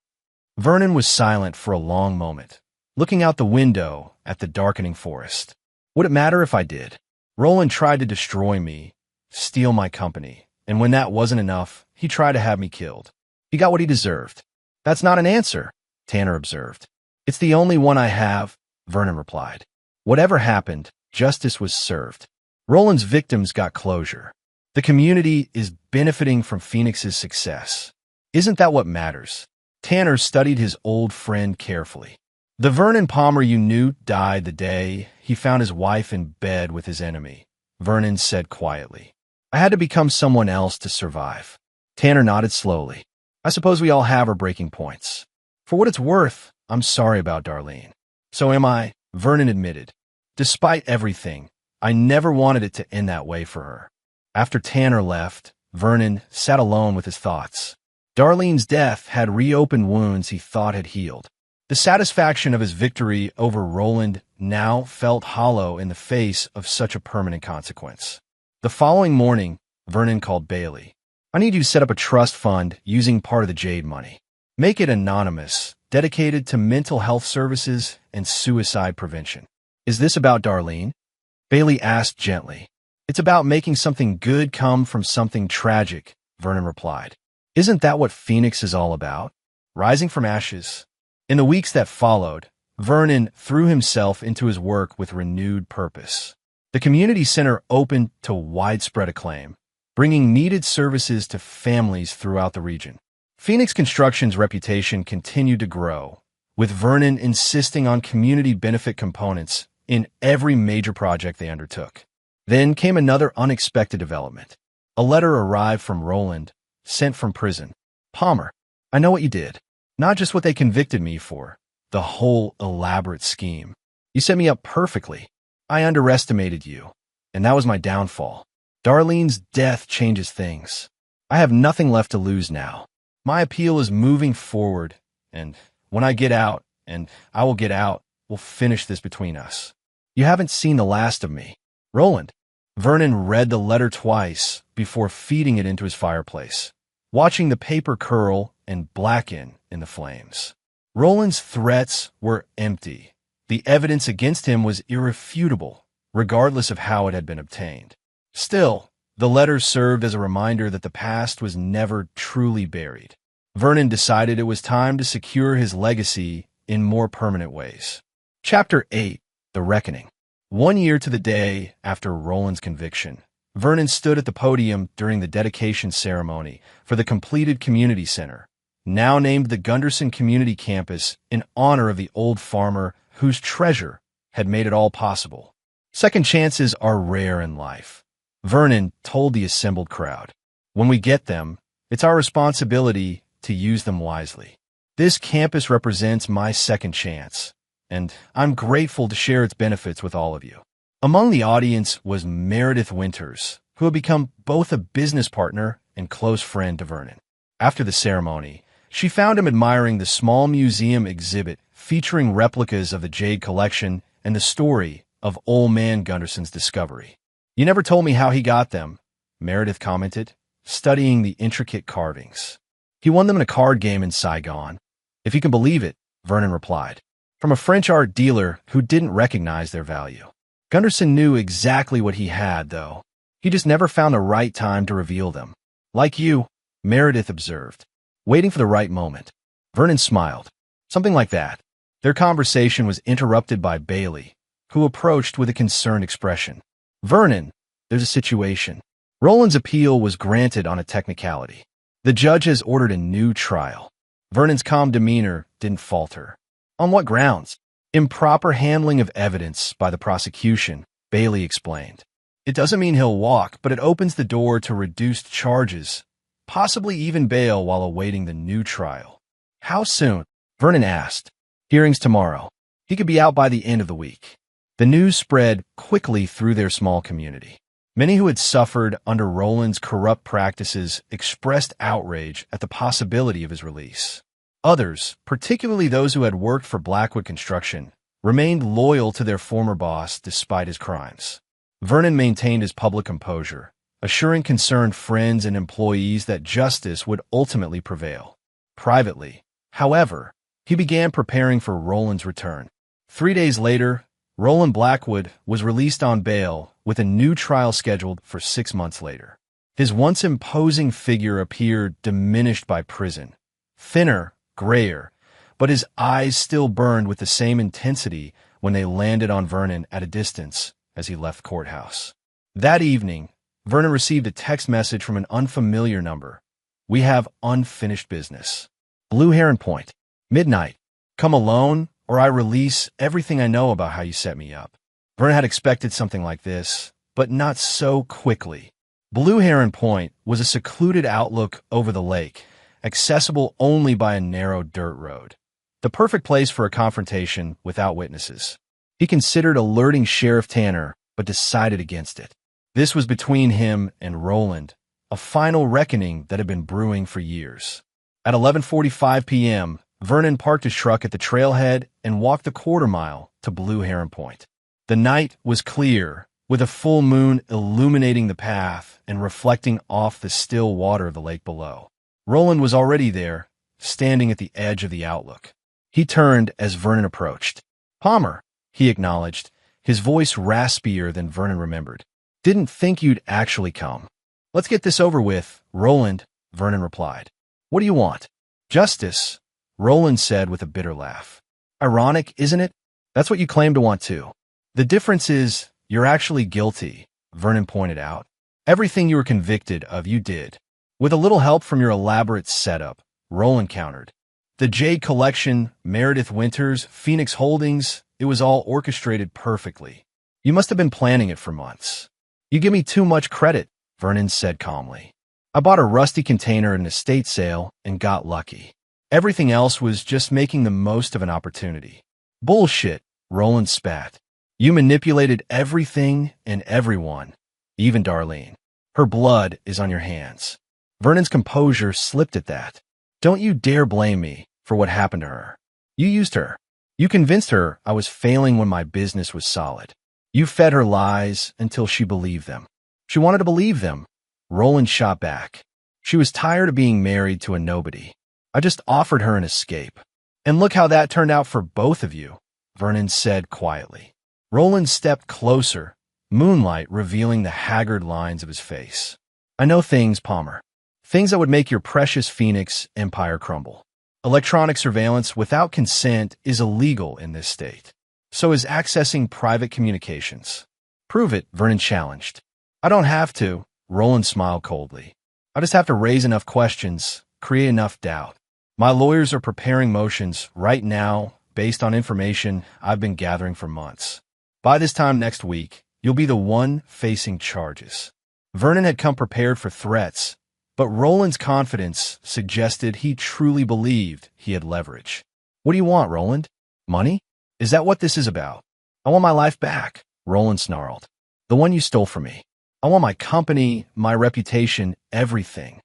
Vernon was silent for a long moment, looking out the window at the darkening forest. "Would it matter if I did? Roland tried to destroy me, steal my company, and when that wasn't enough, he tried to have me killed. He got what he deserved." "That's not an answer," Tanner observed. "It's the only one I have," Vernon replied. "Whatever happened, justice was served. Roland's victims got closure. The community is benefiting from Phoenix's success. Isn't that what matters?" Tanner studied his old friend carefully. "The Vernon Palmer you knew died the day he found his wife in bed with his enemy," Vernon said quietly. "I had to become someone else to survive." Tanner nodded slowly. "I suppose we all have our breaking points. For what it's worth, I'm sorry about Darlene." "So am I," Vernon admitted. "Despite everything, I never wanted it to end that way for her." After Tanner left, Vernon sat alone with his thoughts. Darlene's death had reopened wounds he thought had healed. The satisfaction of his victory over Roland now felt hollow in the face of such a permanent consequence. The following morning, Vernon called Bailey. "I need you to set up a trust fund using part of the Jade money. Make it anonymous, dedicated to mental health services and suicide prevention." "Is this about Darlene?" Bailey asked gently. "It's about making something good come from something tragic," Vernon replied. "Isn't that what Phoenix is all about? Rising from ashes." In the weeks that followed, Vernon threw himself into his work with renewed purpose. The community center opened to widespread acclaim, bringing needed services to families throughout the region. Phoenix Construction's reputation continued to grow, with Vernon insisting on community benefit components in every major project they undertook. Then came another unexpected development. A letter arrived from Roland, sent from prison. "Palmer, I know what you did. Not just what they convicted me for, the whole elaborate scheme. You set me up perfectly. I underestimated you, and that was my downfall. Darlene's death changes things. I have nothing left to lose now. My appeal is moving forward, and when I get out, and I will get out, we'll finish this between us. You haven't seen the last of me. Roland." Vernon read the letter twice before feeding it into his fireplace, watching the paper curl and blacken in the flames. Roland's threats were empty. The evidence against him was irrefutable, regardless of how it had been obtained. Still, the letter served as a reminder that the past was never truly buried. Vernon decided it was time to secure his legacy in more permanent ways. Chapter 8: The Reckoning. 1 year to the day after Roland's conviction, Vernon stood at the podium during the dedication ceremony for the completed community center, now named the Gunderson Community Campus in honor of the old farmer whose treasure had made it all possible. "Second chances are rare in life," Vernon told the assembled crowd. "When we get them, it's our responsibility to use them wisely. This campus represents my second chance, and I'm grateful to share its benefits with all of you." Among the audience was Meredith Winters, who had become both a business partner and close friend to Vernon. After the ceremony, she found him admiring the small museum exhibit featuring replicas of the jade collection and the story of Old Man Gunderson's discovery. "You never told me how he got them," Meredith commented, studying the intricate carvings. "He won them in a card game in Saigon." "If you can believe it," Vernon replied, "from a French art dealer who didn't recognize their value." Gunderson knew exactly what he had, though. He just never found the right time to reveal them. "Like you," Meredith observed, waiting for the right moment. Vernon smiled. "Something like that." Their conversation was interrupted by Bailey, who approached with a concerned expression. "Vernon, there's a situation." Roland's appeal was granted on a technicality. "The judge has ordered a new trial." Vernon's calm demeanor didn't falter. "On what grounds?" "Improper handling of evidence by the prosecution," Bailey explained. "It doesn't mean he'll walk, but it opens the door to reduced charges, possibly even bail while awaiting the new trial." "How soon?" Vernon asked. "Hearings tomorrow. He could be out by the end of the week." The news spread quickly through their small community. Many who had suffered under Roland's corrupt practices expressed outrage at the possibility of his release. Others, particularly those who had worked for Blackwood Construction, remained loyal to their former boss despite his crimes. Vernon maintained his public composure, assuring concerned friends and employees that justice would ultimately prevail. Privately, however, he began preparing for Roland's return. 3 days later, Roland Blackwood was released on bail with a new trial scheduled for 6 months later. His once imposing figure appeared diminished by prison, thinner, grayer, but his eyes still burned with the same intensity when they landed on Vernon at a distance as he left courthouse. That evening, Vernon received a text message from an unfamiliar number. "We have unfinished business. Blue Heron Point. Midnight. Come alone, or I release everything I know about how you set me up." Vernon had expected something like this, but not so quickly. Blue Heron Point was a secluded outlook over the lake, accessible only by a narrow dirt road. The perfect place for a confrontation without witnesses. He considered alerting Sheriff Tanner, but decided against it. This was between him and Roland, a final reckoning that had been brewing for years. At 11:45 p.m., Vernon parked his truck at the trailhead and walked the quarter-mile to Blue Heron Point. The night was clear, with a full moon illuminating the path and reflecting off the still water of the lake below. Roland was already there, standing at the edge of the outlook. He turned as Vernon approached. "Palmer," he acknowledged, his voice raspier than Vernon remembered. "Didn't think you'd actually come." "Let's get this over with, Roland," Vernon replied. "What do you want?" "Justice," Roland said with a bitter laugh. "Ironic, isn't it? That's what you claim to want too." "The difference is, you're actually guilty," Vernon pointed out. "Everything you were convicted of, you did. With a little help from your elaborate setup," Roland countered. "The Jade Collection, Meredith Winters, Phoenix Holdings, it was all orchestrated perfectly. You must have been planning it for months." "You give me too much credit," Vernon said calmly. "I bought a rusty container at an estate sale and got lucky. Everything else was just making the most of an opportunity." "Bullshit," Roland spat. "You manipulated everything and everyone, even Darlene. Her blood is on your hands." Vernon's composure slipped at that. "Don't you dare blame me for what happened to her. You used her. You convinced her I was failing when my business was solid. You fed her lies until she believed them." "She wanted to believe them," Roland shot back. "She was tired of being married to a nobody. I just offered her an escape. And look how that turned out for both of you," Vernon said quietly. Roland stepped closer, moonlight revealing the haggard lines of his face. "I know things, Palmer. Things that would make your precious Phoenix empire crumble. Electronic surveillance without consent is illegal in this state. So is accessing private communications." "Prove it," Vernon challenged. "I don't have to," Roland smiled coldly. "I just have to raise enough questions, create enough doubt. My lawyers are preparing motions right now based on information I've been gathering for months. By this time next week, you'll be the one facing charges." Vernon had come prepared for threats, but Roland's confidence suggested he truly believed he had leverage. "What do you want, Roland? Money? Is that what this is about?" "I want my life back," Roland snarled. "The one you stole from me. I want my company, my reputation, everything.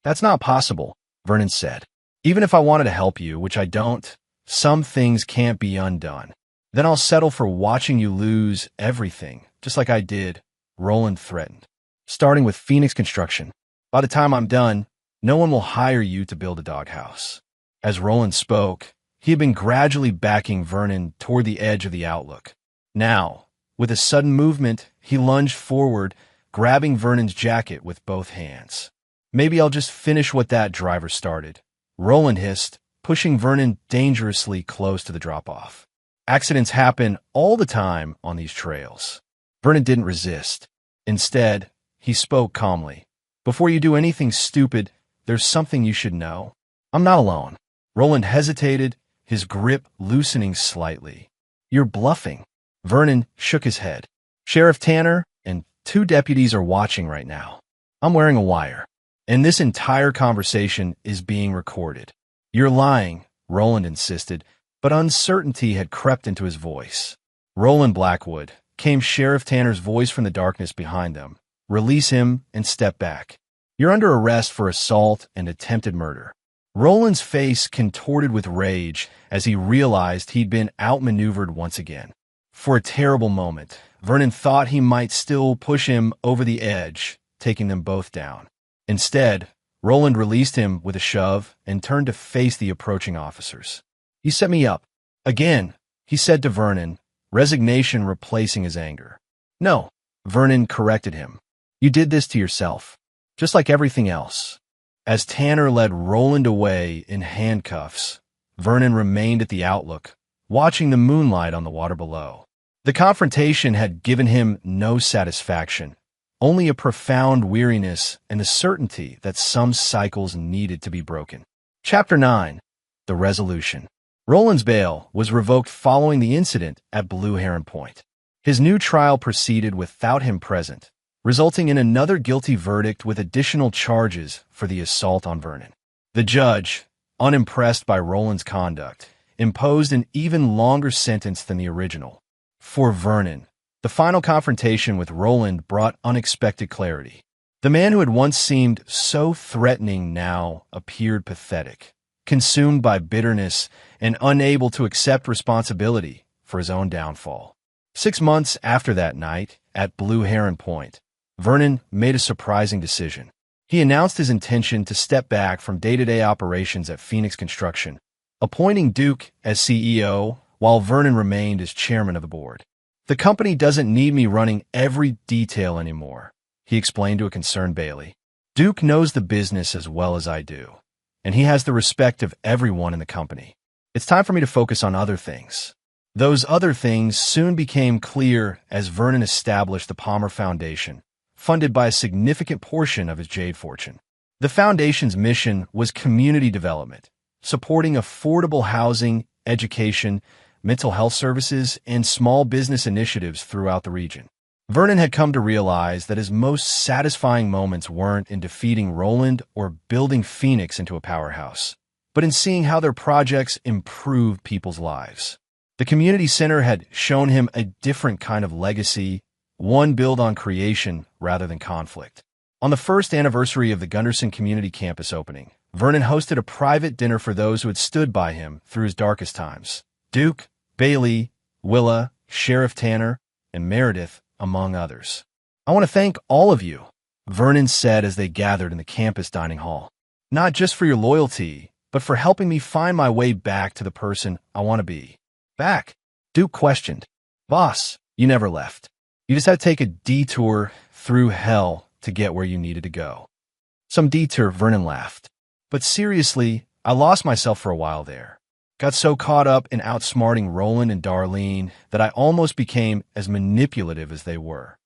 That's not possible, Vernon said. Even if I wanted to help you, which I don't, some things can't be undone. Then I'll settle for watching you lose everything, just like I did, Roland threatened. Starting with Phoenix Construction. By the time I'm done, no one will hire you to build a doghouse. As Roland spoke, he had been gradually backing Vernon toward the edge of the outlook. Now, with a sudden movement, he lunged forward, grabbing Vernon's jacket with both hands. Maybe I'll just finish what that driver started, Roland hissed, pushing Vernon dangerously close to the drop-off. Accidents happen all the time on these trails. Vernon didn't resist. Instead, he spoke calmly. Before you do anything stupid, there's something you should know. I'm not alone. Roland hesitated, his grip loosening slightly. You're bluffing. Vernon shook his head. Sheriff Tanner and 2 deputies are watching right now. I'm wearing a wire, and this entire conversation is being recorded. You're lying, Roland insisted, but uncertainty had crept into his voice. Roland Blackwood, came Sheriff Tanner's voice from the darkness behind them. Release him and step back. You're under arrest for assault and attempted murder. Roland's face contorted with rage as he realized he'd been outmaneuvered once again. For a terrible moment, Vernon thought he might still push him over the edge, taking them both down. Instead, Roland released him with a shove and turned to face the approaching officers. You set me up. Again, he said to Vernon, resignation replacing his anger. No, Vernon corrected him. You did this to yourself, just like everything else. As Tanner led Roland away in handcuffs, Vernon remained at the outlook, watching the moonlight on the water below. The confrontation had given him no satisfaction, only a profound weariness and the certainty that some cycles needed to be broken. Chapter 9. The Resolution. Roland's bail was revoked following the incident at Blue Heron Point. His new trial proceeded without him present, resulting in another guilty verdict with additional charges for the assault on Vernon. The judge, unimpressed by Roland's conduct, imposed an even longer sentence than the original. For Vernon, the final confrontation with Roland brought unexpected clarity. The man who had once seemed so threatening now appeared pathetic, consumed by bitterness and unable to accept responsibility for his own downfall. 6 months after that night, at Blue Heron Point, Vernon made a surprising decision. He announced his intention to step back from day-to-day operations at Phoenix Construction, appointing Duke as CEO while Vernon remained as chairman of the board. The company doesn't need me running every detail anymore, he explained to a concerned Bailey. Duke knows the business as well as I do, and he has the respect of everyone in the company. It's time for me to focus on other things. Those other things soon became clear as Vernon established the Palmer Foundation, funded by a significant portion of his jade fortune. The foundation's mission was community development, supporting affordable housing, education, mental health services, and small business initiatives throughout the region. Vernon had come to realize that his most satisfying moments weren't in defeating Roland or building Phoenix into a powerhouse, but in seeing how their projects improved people's lives. The community center had shown him a different kind of legacy, one built on creation rather than conflict. On the first anniversary of the Gunderson Community Campus opening, Vernon hosted a private dinner for those who had stood by him through his darkest times. Duke, Bailey, Willa, Sheriff Tanner, and Meredith, among others. I want to thank all of you, Vernon said as they gathered in the campus dining hall. Not just for your loyalty, but for helping me find my way back to the person I want to be. Back? Duke questioned. Boss, you never left. You just had to take a detour through hell to get where you needed to go. Some detour, Vernon laughed. But seriously, I lost myself for a while there. Got so caught up in outsmarting Roland and Darlene that I almost became as manipulative as they were.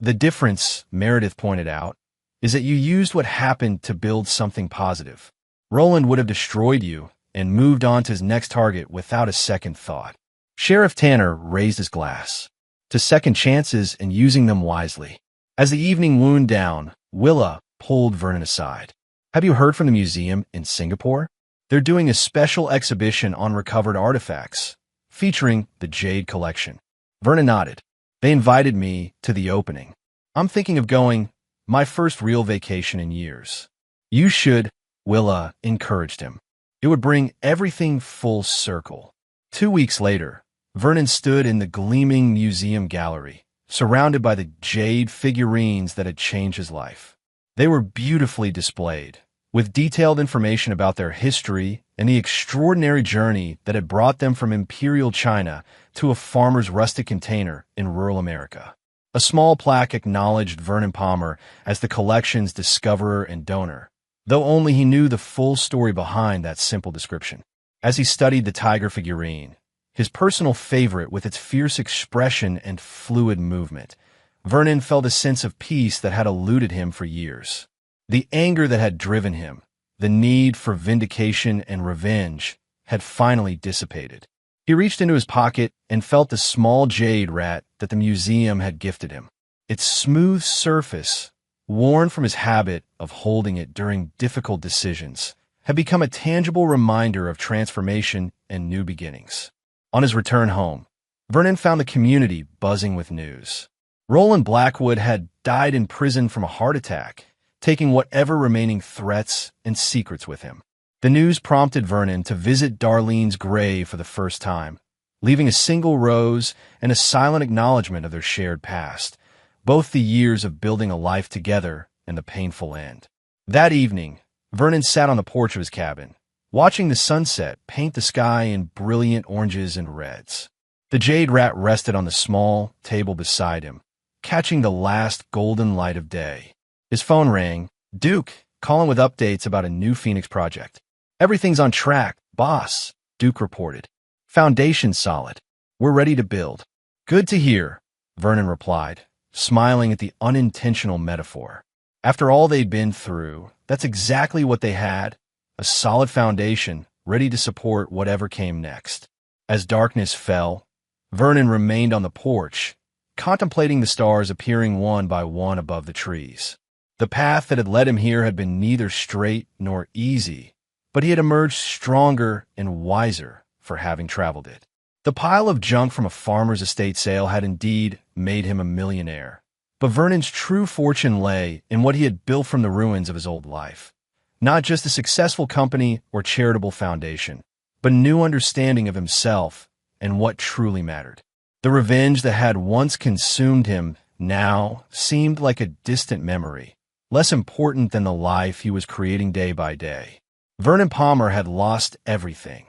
The difference, Meredith pointed out, is that you used what happened to build something positive. Roland would have destroyed you and moved on to his next target without a second thought. Sheriff Tanner raised his glass. To second chances and using them wisely. As the evening wound down, Willa pulled Vernon aside. Have you heard from the museum in Singapore? They're doing a special exhibition on recovered artifacts, featuring the Jade Collection. Vernon nodded. They invited me to the opening. I'm thinking of going, my first real vacation in years. You should, Willa encouraged him. It would bring everything full circle. 2 weeks later, Vernon stood in the gleaming museum gallery, surrounded by the jade figurines that had changed his life. They were beautifully displayed, with detailed information about their history and the extraordinary journey that had brought them from imperial China to a farmer's rustic container in rural America. A small plaque acknowledged Vernon Palmer as the collection's discoverer and donor, though only he knew the full story behind that simple description. As he studied the tiger figurine, his personal favorite with its fierce expression and fluid movement, Vernon felt a sense of peace that had eluded him for years. The anger that had driven him, the need for vindication and revenge, had finally dissipated. He reached into his pocket and felt the small jade rat that the museum had gifted him. Its smooth surface, worn from his habit of holding it during difficult decisions, had become a tangible reminder of transformation and new beginnings. On his return home, Vernon found the community buzzing with news. Roland Blackwood had died in prison from a heart attack, taking whatever remaining threats and secrets with him. The news prompted Vernon to visit Darlene's grave for the first time, leaving a single rose and a silent acknowledgement of their shared past, both the years of building a life together and the painful end. That evening, Vernon sat on the porch of his cabin, watching the sunset paint the sky in brilliant oranges and reds. The jade rat rested on the small table beside him, catching the last golden light of day. His phone rang. Duke, calling with updates about a new Phoenix project. Everything's on track, boss, Duke reported. Foundation solid. We're ready to build. Good to hear, Vernon replied, smiling at the unintentional metaphor. After all they'd been through, that's exactly what they had, a solid foundation ready to support whatever came next. As darkness fell, Vernon remained on the porch, contemplating the stars appearing one by one above the trees. The path that had led him here had been neither straight nor easy, but he had emerged stronger and wiser for having traveled it. The pile of junk from a farmer's estate sale had indeed made him a millionaire, but Vernon's true fortune lay in what he had built from the ruins of his old life. Not just a successful company or charitable foundation, but a new understanding of himself and what truly mattered. The revenge that had once consumed him now seemed like a distant memory, less important than the life he was creating day by day. Vernon Palmer had lost everything,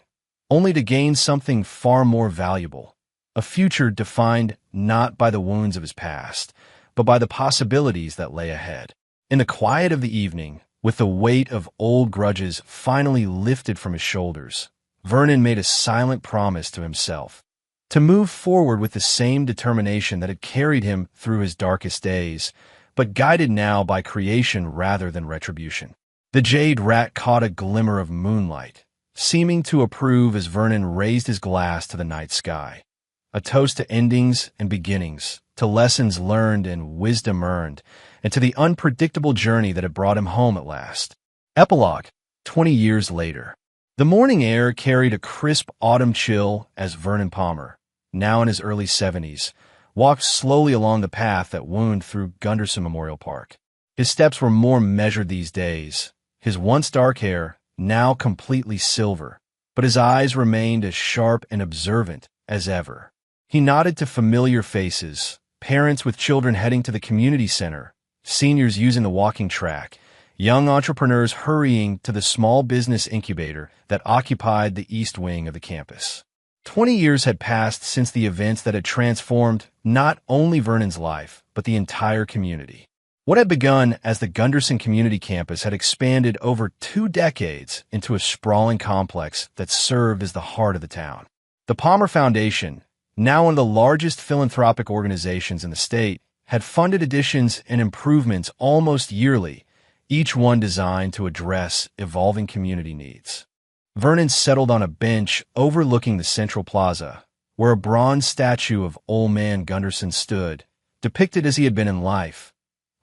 only to gain something far more valuable, a future defined not by the wounds of his past, but by the possibilities that lay ahead. In the quiet of the evening, with the weight of old grudges finally lifted from his shoulders, Vernon made a silent promise to himself to move forward with the same determination that had carried him through his darkest days, but guided now by creation rather than retribution. The jade rat caught a glimmer of moonlight, seeming to approve as Vernon raised his glass to the night sky. A toast to endings and beginnings, to lessons learned and wisdom earned, and to the unpredictable journey that had brought him home at last. Epilogue, 20 years later. The morning air carried a crisp autumn chill as Vernon Palmer, now in his early 70s, walked slowly along the path that wound through Gunderson Memorial Park. His steps were more measured these days, his once dark hair now completely silver, but his eyes remained as sharp and observant as ever. He nodded to familiar faces, parents with children heading to the community center, seniors using the walking track, young entrepreneurs hurrying to the small business incubator that occupied the east wing of the campus. 20 years had passed since the events that had transformed not only Vernon's life, but the entire community. What had begun as the Gunderson Community Campus had expanded over 2 decades into a sprawling complex that served as the heart of the town. The Palmer Foundation, now one of the largest philanthropic organizations in the state, had funded additions and improvements almost yearly, each one designed to address evolving community needs. Vernon settled on a bench overlooking the central plaza, where a bronze statue of Old Man Gunderson stood, depicted as he had been in life,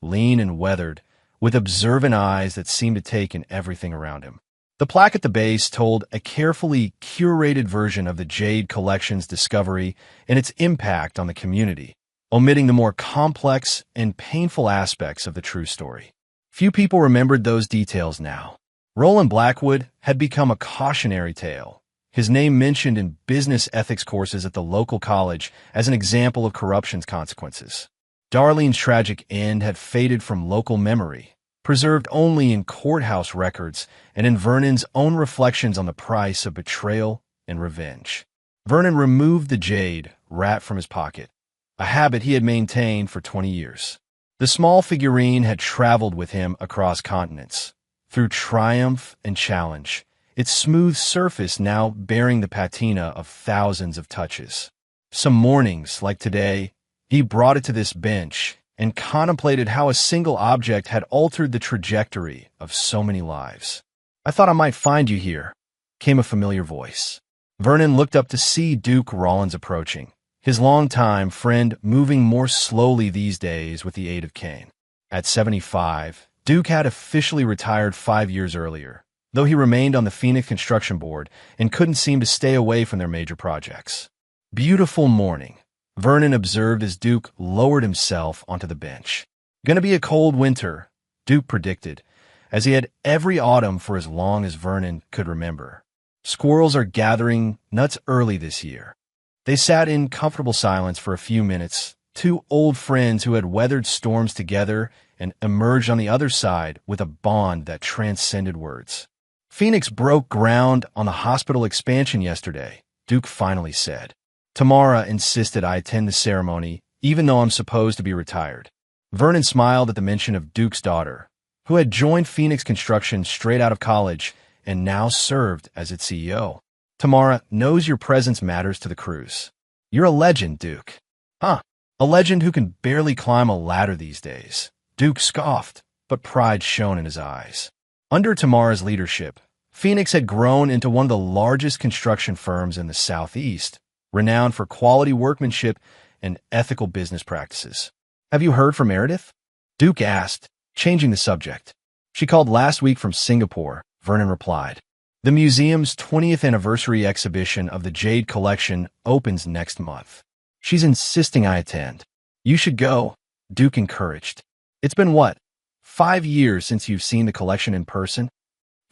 lean and weathered, with observant eyes that seemed to take in everything around him. The plaque at the base told a carefully curated version of the Jade Collection's discovery and its impact on the community, omitting the more complex and painful aspects of the true story. Few people remembered those details now. Roland Blackwood had become a cautionary tale, his name mentioned in business ethics courses at the local college as an example of corruption's consequences. Darlene's tragic end had faded from local memory, preserved only in courthouse records and in Vernon's own reflections on the price of betrayal and revenge. Vernon removed the jade rat from his pocket, a habit he had maintained for 20 years. The small figurine had traveled with him across continents, through triumph and challenge, its smooth surface now bearing the patina of thousands of touches. Some mornings, like today, he brought it to this bench and contemplated how a single object had altered the trajectory of so many lives. "I thought I might find you here," came a familiar voice. Vernon looked up to see Duke Rollins approaching, his longtime friend moving more slowly these days with the aid of cane. At 75, Duke had officially retired 5 years earlier, though he remained on the Phoenix Construction Board and couldn't seem to stay away from their major projects. "Beautiful morning," Vernon observed as Duke lowered himself onto the bench. "Gonna be a cold winter," Duke predicted, as he had every autumn for as long as Vernon could remember. "Squirrels are gathering nuts early this year." They sat in comfortable silence for a few minutes, two old friends who had weathered storms together and emerged on the other side with a bond that transcended words. "Phoenix broke ground on the hospital expansion yesterday," Duke finally said. "Tamara insisted I attend the ceremony, even though I'm supposed to be retired." Vernon smiled at the mention of Duke's daughter, who had joined Phoenix Construction straight out of college and now served as its CEO. "Tamara knows your presence matters to the crews. You're a legend, Duke." "Huh, a legend who can barely climb a ladder these days." Duke scoffed, but pride shone in his eyes. Under Tamara's leadership, Phoenix had grown into one of the largest construction firms in the Southeast, renowned for quality workmanship and ethical business practices. "Have you heard from Meredith?" Duke asked, changing the subject. "She called last week from Singapore," Vernon replied. "The museum's 20th anniversary exhibition of the Jade Collection opens next month. She's insisting I attend." "You should go," Duke encouraged. "It's been what, 5 years since you've seen the collection in person?"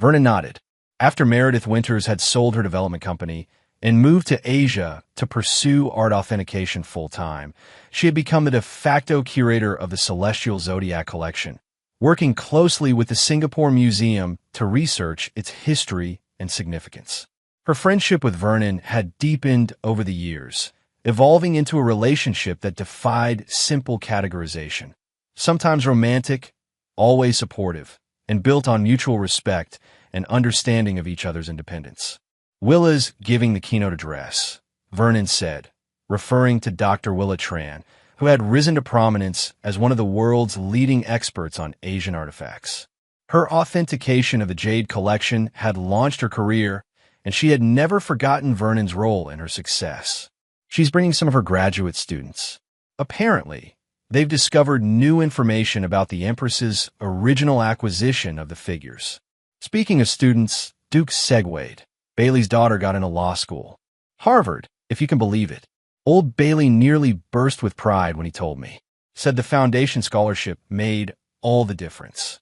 Vernon nodded. After Meredith Winters had sold her development company and moved to Asia to pursue art authentication full-time, she had become the de facto curator of the Celestial Zodiac collection, working closely with the Singapore Museum to research its history and significance. Her friendship with Vernon had deepened over the years, evolving into a relationship that defied simple categorization. Sometimes romantic, always supportive, and built on mutual respect and understanding of each other's independence. "Willa's giving the keynote address," Vernon said, referring to Dr. Willa Tran, who had risen to prominence as one of the world's leading experts on Asian artifacts. Her authentication of the Jade Collection had launched her career, and she had never forgotten Vernon's role in her success. "She's bringing some of her graduate students. Apparently, they've discovered new information about the Empress's original acquisition of the figures." Speaking of students, Duke segued. "Bailey's daughter got into law school. Harvard, if you can believe it." Old Bailey nearly burst with pride when he told me. Said the foundation scholarship made all the difference.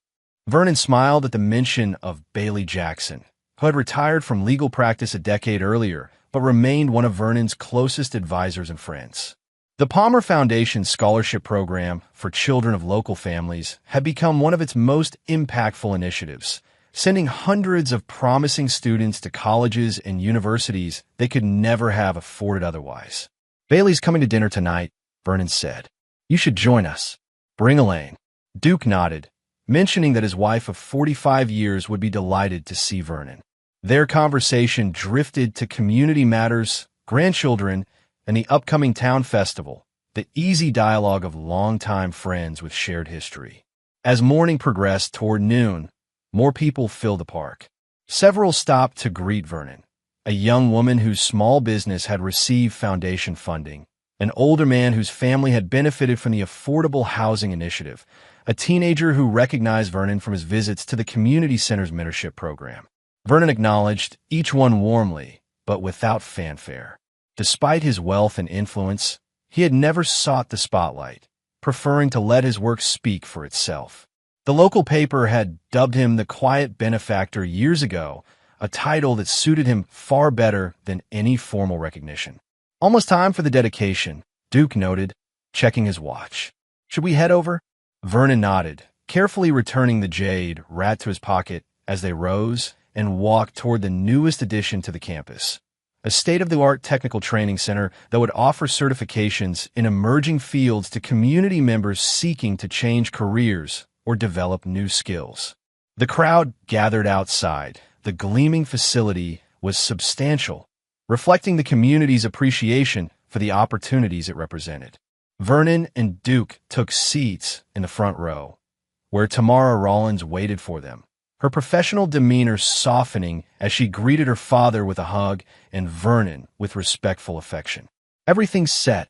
Vernon smiled at the mention of Bailey Jackson, who had retired from legal practice a decade earlier, but remained one of Vernon's closest advisors and friends. The Palmer Foundation Scholarship Program for children of local families had become one of its most impactful initiatives, sending hundreds of promising students to colleges and universities they could never have afforded otherwise. "Bailey's coming to dinner tonight," Vernon said. "You should join us. Bring Elaine." Duke nodded, mentioning that his wife of 45 years would be delighted to see Vernon. Their conversation drifted to community matters, grandchildren, and the upcoming town festival, the easy dialogue of longtime friends with shared history. As morning progressed toward noon, more people filled the park. Several stopped to greet Vernon, a young woman whose small business had received foundation funding, an older man whose family had benefited from the Affordable Housing Initiative, a teenager who recognized Vernon from his visits to the community center's mentorship program. Vernon acknowledged each one warmly, but without fanfare. Despite his wealth and influence, he had never sought the spotlight, preferring to let his work speak for itself. The local paper had dubbed him the Quiet Benefactor years ago, a title that suited him far better than any formal recognition. Almost time for the dedication, Duke noted, checking his watch. Should we head over? Vernon nodded, carefully returning the jade rat to his pocket as they rose and walked toward the newest addition to the campus, a state-of-the-art technical training center that would offer certifications in emerging fields to community members seeking to change careers or develop new skills. The crowd gathered outside. The gleaming facility was substantial, reflecting the community's appreciation for the opportunities it represented. Vernon and Duke took seats in the front row, where Tamara Rollins waited for them, her professional demeanor softening as she greeted her father with a hug and Vernon with respectful affection. "Everything's set,"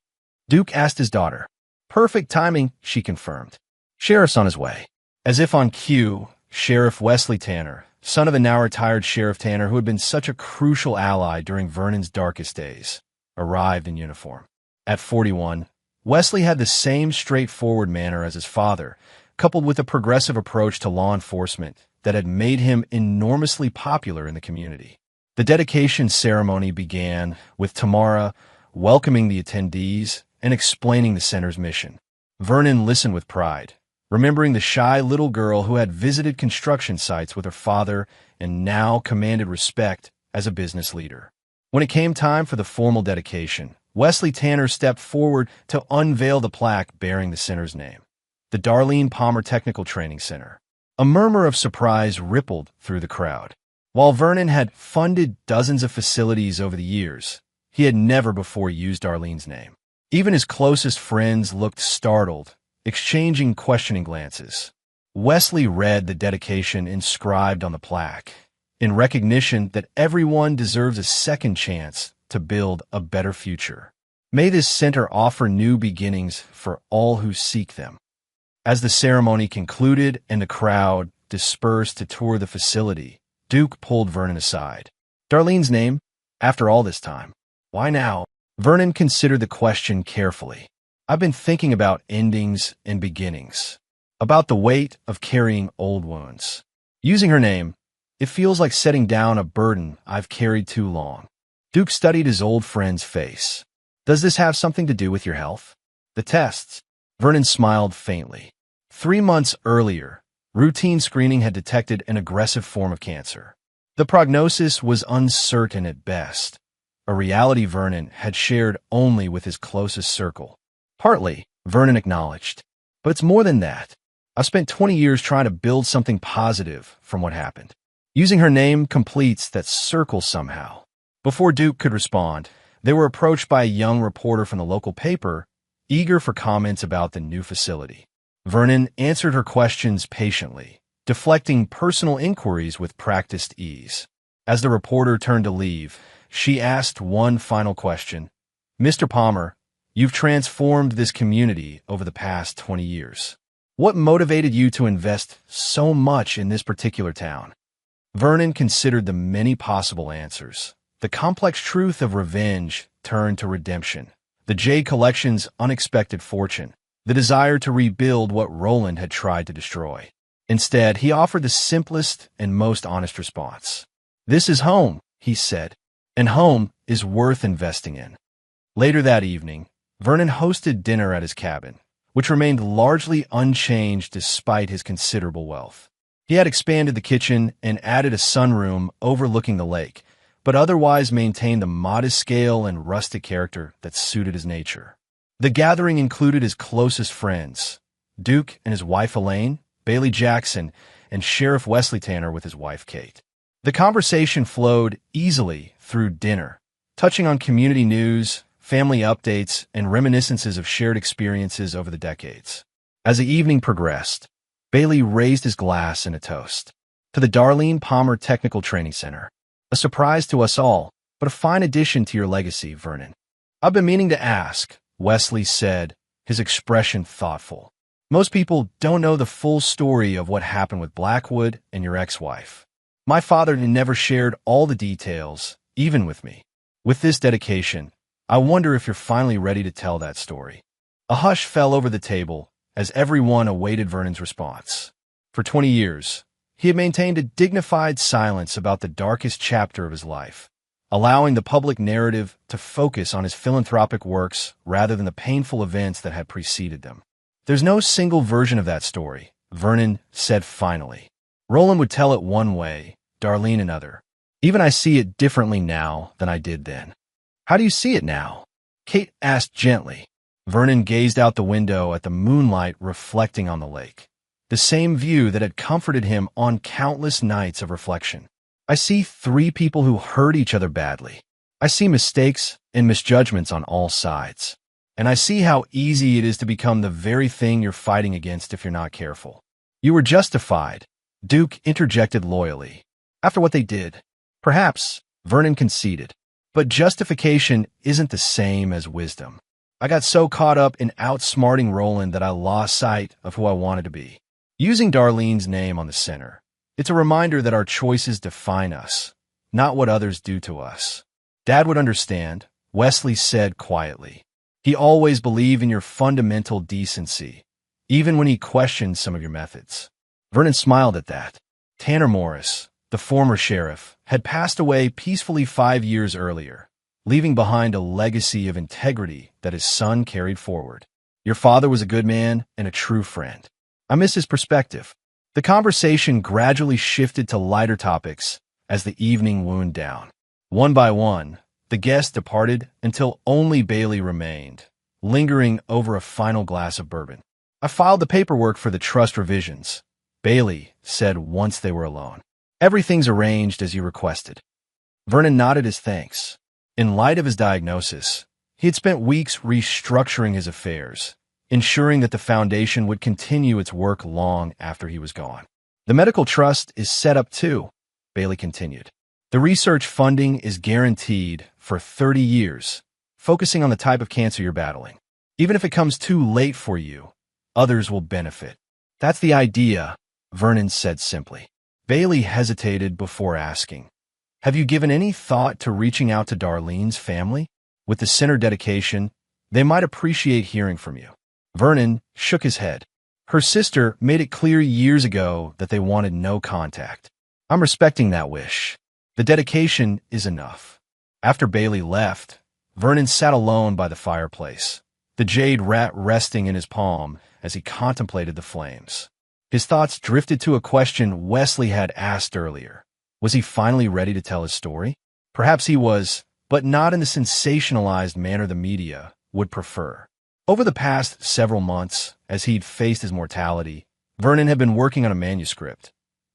Duke asked his daughter. "Perfect timing," she confirmed. "Sheriff's on his way." As if on cue, Sheriff Wesley Tanner, son of the now-retired Sheriff Tanner who had been such a crucial ally during Vernon's darkest days, arrived in uniform. At 41, Wesley had the same straightforward manner as his father, coupled with a progressive approach to law enforcement that had made him enormously popular in the community. The dedication ceremony began with Tamara welcoming the attendees and explaining the center's mission. Vernon listened with pride, remembering the shy little girl who had visited construction sites with her father and now commanded respect as a business leader. When it came time for the formal dedication, Wesley Tanner stepped forward to unveil the plaque bearing the center's name, the Darlene Palmer Technical Training Center. A murmur of surprise rippled through the crowd. While Vernon had funded dozens of facilities over the years, he had never before used Darlene's name. Even his closest friends looked startled, exchanging questioning glances. Wesley read the dedication inscribed on the plaque, in recognition that everyone deserves a second chance to build a better future. May this center offer new beginnings for all who seek them. As the ceremony concluded and the crowd dispersed to tour the facility, Duke pulled Vernon aside. "Darlene's name? After all this time? Why now?" Vernon considered the question carefully. "I've been thinking about endings and beginnings, about the weight of carrying old wounds. Using her name, it feels like setting down a burden I've carried too long." Duke studied his old friend's face. "Does this have something to do with your health?" "The tests." Vernon smiled faintly. 3 months earlier, routine screening had detected an aggressive form of cancer. The prognosis was uncertain at best, a reality Vernon had shared only with his closest circle. "Partly," Vernon acknowledged. "But it's more than that. I've spent 20 years trying to build something positive from what happened." Using her name completes that circle somehow. Before Duke could respond, they were approached by a young reporter from the local paper, eager for comments about the new facility. Vernon answered her questions patiently, deflecting personal inquiries with practiced ease. As the reporter turned to leave, she asked one final question. "Mr. Palmer, you've transformed this community over the past 20 years. What motivated you to invest so much in this particular town?" Vernon considered the many possible answers. The complex truth of revenge turned to redemption, the Jade Collection's unexpected fortune, the desire to rebuild what Roland had tried to destroy. Instead, he offered the simplest and most honest response. "This is home," he said, "and home is worth investing in." Later that evening, Vernon hosted dinner at his cabin, which remained largely unchanged despite his considerable wealth. He had expanded the kitchen and added a sunroom overlooking the lake, but otherwise maintained the modest scale and rustic character that suited his nature. The gathering included his closest friends, Duke and his wife Elaine, Bailey Jackson, and Sheriff Wesley Tanner with his wife Kate. The conversation flowed easily through dinner, touching on community news, family updates, and reminiscences of shared experiences over the decades. As the evening progressed, Bailey raised his glass in a toast. "To the Darlene Palmer Technical Training Center. A surprise to us all, but a fine addition to your legacy, Vernon." "I've been meaning to ask," Wesley said, his expression thoughtful. "Most people don't know the full story of what happened with Blackwood and your ex-wife. My father never shared all the details, even with me. With this dedication, I wonder if you're finally ready to tell that story." A hush fell over the table as everyone awaited Vernon's response. For For 20 years, he had maintained a dignified silence about the darkest chapter of his life, allowing the public narrative to focus on his philanthropic works rather than the painful events that had preceded them. There's no single version of that story, Vernon said finally. Roland would tell it one way, Darlene another. Even I see it differently now than I did then. How do you see it now? Kate asked gently. Vernon gazed out the window at the moonlight reflecting on the lake, the same view that had comforted him on countless nights of reflection. I see three people who hurt each other badly. I see mistakes and misjudgments on all sides. And I see how easy it is to become the very thing you're fighting against if you're not careful. You were justified, Duke interjected loyally. After what they did. Perhaps, Vernon conceded. But justification isn't the same as wisdom. I got so caught up in outsmarting Roland that I lost sight of who I wanted to be. Using Darlene's name on the center, it's a reminder that our choices define us, not what others do to us. Dad would understand, Wesley said quietly. He always believed in your fundamental decency, even when he questioned some of your methods. Vernon smiled at that. Tanner Morris, the former sheriff, had passed away peacefully 5 years earlier, leaving behind a legacy of integrity that his son carried forward. Your father was a good man and a true friend. I miss his perspective. The conversation gradually shifted to lighter topics as the evening wound down. One by one, the guests departed until only Bailey remained, lingering over a final glass of bourbon. I filed the paperwork for the trust revisions, Bailey said once they were alone. Everything's arranged as you requested. Vernon nodded his thanks. In light of his diagnosis, he had spent weeks restructuring his affairs, ensuring that the foundation would continue its work long after he was gone. The medical trust is set up too, Bailey continued. The research funding is guaranteed for 30 years, focusing on the type of cancer you're battling. Even if it comes too late for you, others will benefit. That's the idea, Vernon said simply. Bailey hesitated before asking, have you given any thought to reaching out to Darlene's family? With the center dedication, they might appreciate hearing from you. Vernon shook his head. Her sister made it clear years ago that they wanted no contact. I'm respecting that wish. The dedication is enough. After Bailey left, Vernon sat alone by the fireplace, the jade rat resting in his palm as he contemplated the flames. His thoughts drifted to a question Wesley had asked earlier. Was he finally ready to tell his story? Perhaps he was, but not in the sensationalized manner the media would prefer. Over the past several months, as he'd faced his mortality, Vernon had been working on a manuscript.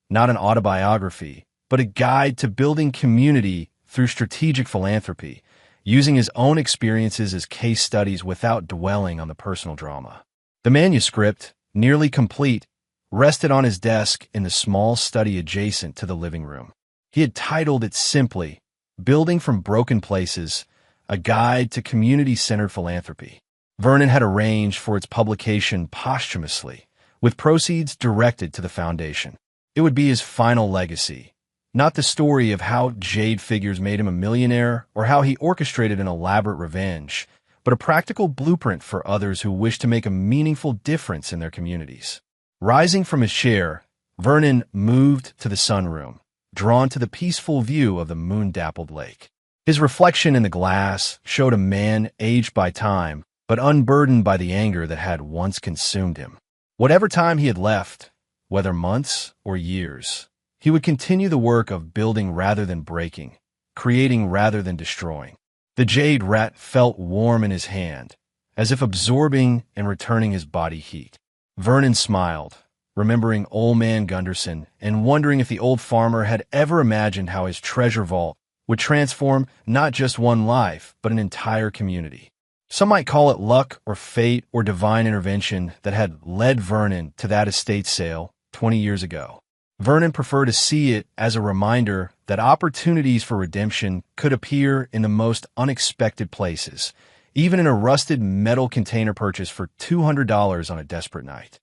Not an autobiography, but a guide to building community through strategic philanthropy, using his own experiences as case studies without dwelling on the personal drama. The manuscript, nearly complete, rested on his desk in the small study adjacent to the living room. He had titled it simply, Building from Broken Places, a Guide to Community-Centered Philanthropy. Vernon had arranged for its publication posthumously, with proceeds directed to the foundation. It would be his final legacy, not the story of how jade figures made him a millionaire or how he orchestrated an elaborate revenge, but a practical blueprint for others who wish to make a meaningful difference in their communities. Rising from his chair, Vernon moved to the sunroom, drawn to the peaceful view of the moon-dappled lake. His reflection in the glass showed a man aged by time, but unburdened by the anger that had once consumed him. Whatever time he had left, whether months or years, he would continue the work of building rather than breaking, creating rather than destroying. The jade rat felt warm in his hand, as if absorbing and returning his body heat. Vernon smiled, remembering old man Gunderson and wondering if the old farmer had ever imagined how his treasure vault would transform not just one life, but an entire community. Some might call it luck or fate or divine intervention that had led Vernon to that estate sale 20 years ago. Vernon preferred to see it as a reminder that opportunities for redemption could appear in the most unexpected places, even in a rusted metal container purchase for $200 on a desperate night.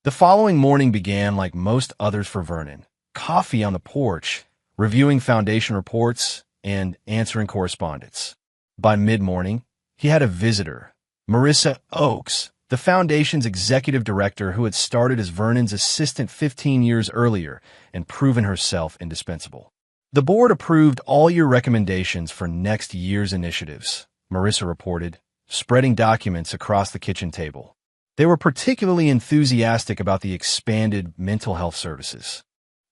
The following morning began like most others for Vernon, coffee on the porch, reviewing foundation reports, and answering correspondence. By mid-morning, he had a visitor, Marissa Oakes, the foundation's executive director who had started as Vernon's assistant 15 years earlier and proven herself indispensable. The board approved all your recommendations for next year's initiatives, Marissa reported, spreading documents across the kitchen table. They were particularly enthusiastic about the expanded mental health services.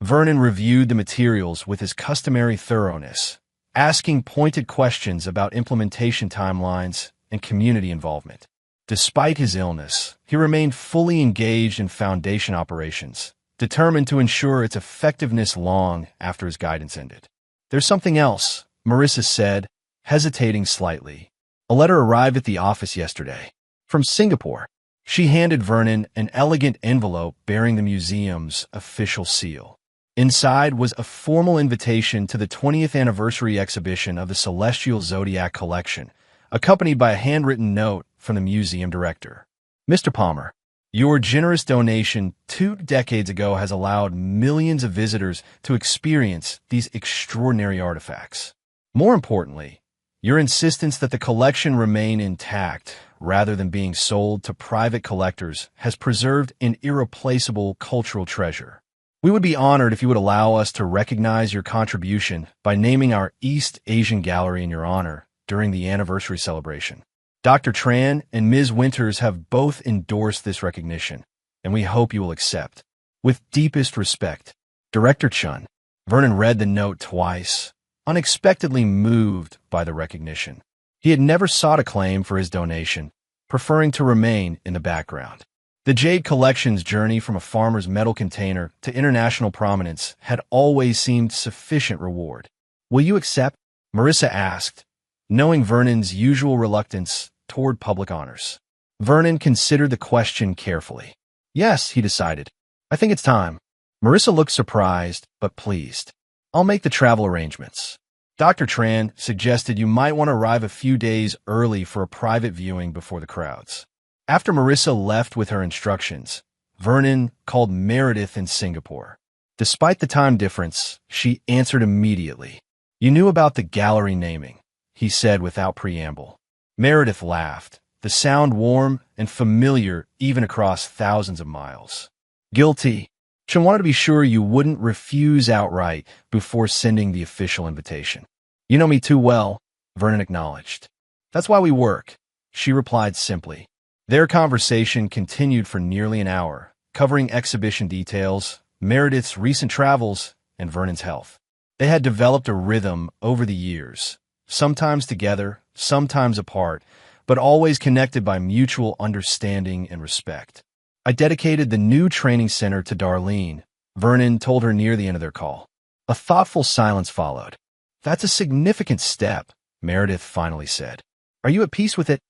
Vernon reviewed the materials with his customary thoroughness, asking pointed questions about implementation timelines and community involvement. Despite his illness, he remained fully engaged in foundation operations, determined to ensure its effectiveness long after his guidance ended. "There's something else," Marissa said, hesitating slightly. "A letter arrived at the office yesterday. From Singapore." She handed Vernon an elegant envelope bearing the museum's official seal. Inside was a formal invitation to the 20th anniversary exhibition of the Celestial Zodiac Collection, accompanied by a handwritten note from the museum director. "Mr. Palmer, your generous donation 2 decades ago has allowed millions of visitors to experience these extraordinary artifacts. More importantly, your insistence that the collection remain intact rather than being sold to private collectors has preserved an irreplaceable cultural treasure. We would be honored if you would allow us to recognize your contribution by naming our East Asian Gallery in your honor during the anniversary celebration. Dr. Tran and Ms. Winters have both endorsed this recognition, and we hope you will accept. With deepest respect, Director Chun." Vernon read the note twice, unexpectedly moved by the recognition. He had never sought acclaim for his donation, preferring to remain in the background. The Jade Collection's journey from a farmer's metal container to international prominence had always seemed sufficient reward. "Will you accept?" Marissa asked, knowing Vernon's usual reluctance toward public honors. Vernon considered the question carefully. "Yes," he decided. "I think it's time." Marissa looked surprised, but pleased. "I'll make the travel arrangements." Dr. Tran suggested you might want to arrive a few days early for a private viewing before the crowds. After Marissa left with her instructions, Vernon called Meredith in Singapore. Despite the time difference, she answered immediately. "You knew about the gallery naming," he said without preamble. Meredith laughed, the sound warm and familiar even across thousands of miles. "Guilty. She wanted to be sure you wouldn't refuse outright before sending the official invitation." "You know me too well," Vernon acknowledged. "That's why we work," she replied simply. Their conversation continued for nearly an hour, covering exhibition details, Meredith's recent travels, and Vernon's health. They had developed a rhythm over the years, sometimes together, sometimes apart, but always connected by mutual understanding and respect. "I dedicated the new training center to Darlene," Vernon told her near the end of their call. A thoughtful silence followed. "That's a significant step," Meredith finally said. "Are you at peace with it?"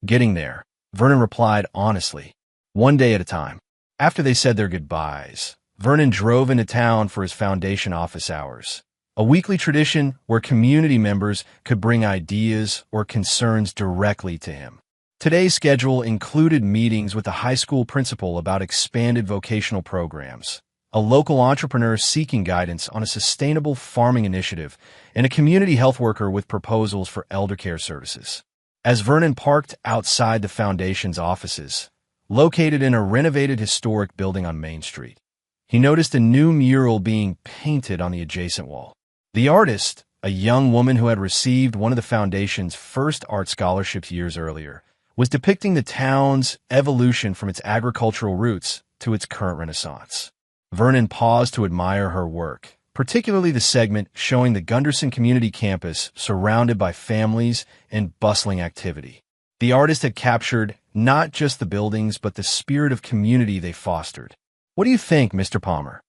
"Getting there," Vernon replied honestly. "One day at a time." After they said their goodbyes, Vernon drove into town for his foundation office hours, a weekly tradition where community members could bring ideas or concerns directly to him. Today's schedule included meetings with the high school principal about expanded vocational programs, a local entrepreneur seeking guidance on a sustainable farming initiative, and a community health worker with proposals for elder care services. As Vernon parked outside the foundation's offices, located in a renovated historic building on Main Street, he noticed a new mural being painted on the adjacent wall. The artist, a young woman who had received one of the foundation's first art scholarships years earlier, was depicting the town's evolution from its agricultural roots to its current renaissance. Vernon paused to admire her work, particularly the segment showing the Gunderson Community Campus surrounded by families and bustling activity. The artist had captured not just the buildings, but the spirit of community they fostered. "What do you think, Mr. Palmer?"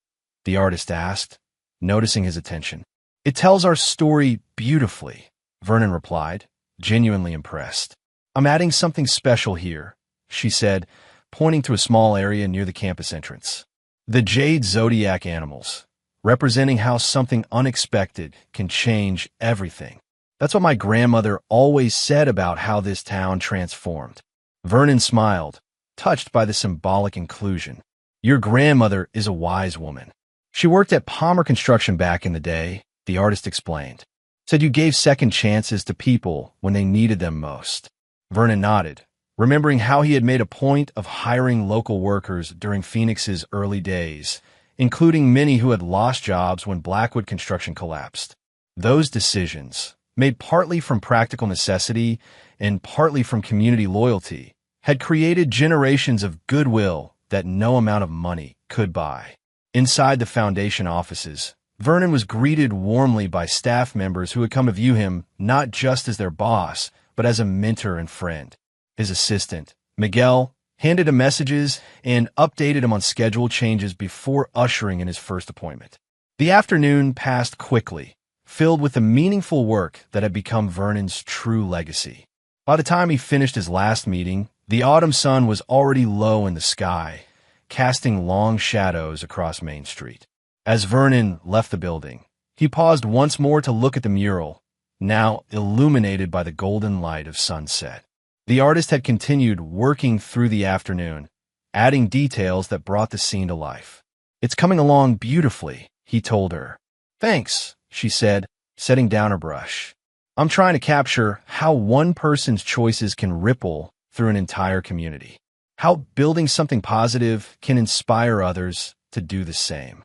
the artist asked, noticing his attention. "It tells our story beautifully," Vernon replied, genuinely impressed. "I'm adding something special here," she said, pointing to a small area near the campus entrance. The Jade Zodiac animals, representing how something unexpected can change everything. That's what my grandmother always said about how this town transformed. Vernon smiled, touched by the symbolic inclusion. "Your grandmother is a wise woman. She worked at Palmer Construction back in the day," the artist explained. "Said you gave second chances to people when they needed them most." Vernon nodded, remembering how he had made a point of hiring local workers during Phoenix's early days, including many who had lost jobs when Blackwood construction collapsed. Those decisions, made partly from practical necessity and partly from community loyalty, had created generations of goodwill that no amount of money could buy. Inside the foundation offices, Vernon was greeted warmly by staff members who had come to view him not just as their boss, but as a mentor and friend. His assistant, Miguel, handed him messages and updated him on schedule changes before ushering in his first appointment. The afternoon passed quickly, filled with the meaningful work that had become Vernon's true legacy. By the time he finished his last meeting, the autumn sun was already low in the sky, casting long shadows across Main Street. As Vernon left the building, he paused once more to look at the mural, now illuminated by the golden light of sunset. The artist had continued working through the afternoon, adding details that brought the scene to life. "It's coming along beautifully," he told her. "Thanks," she said, setting down her brush. "I'm trying to capture how one person's choices can ripple through an entire community. How building something positive can inspire others to do the same."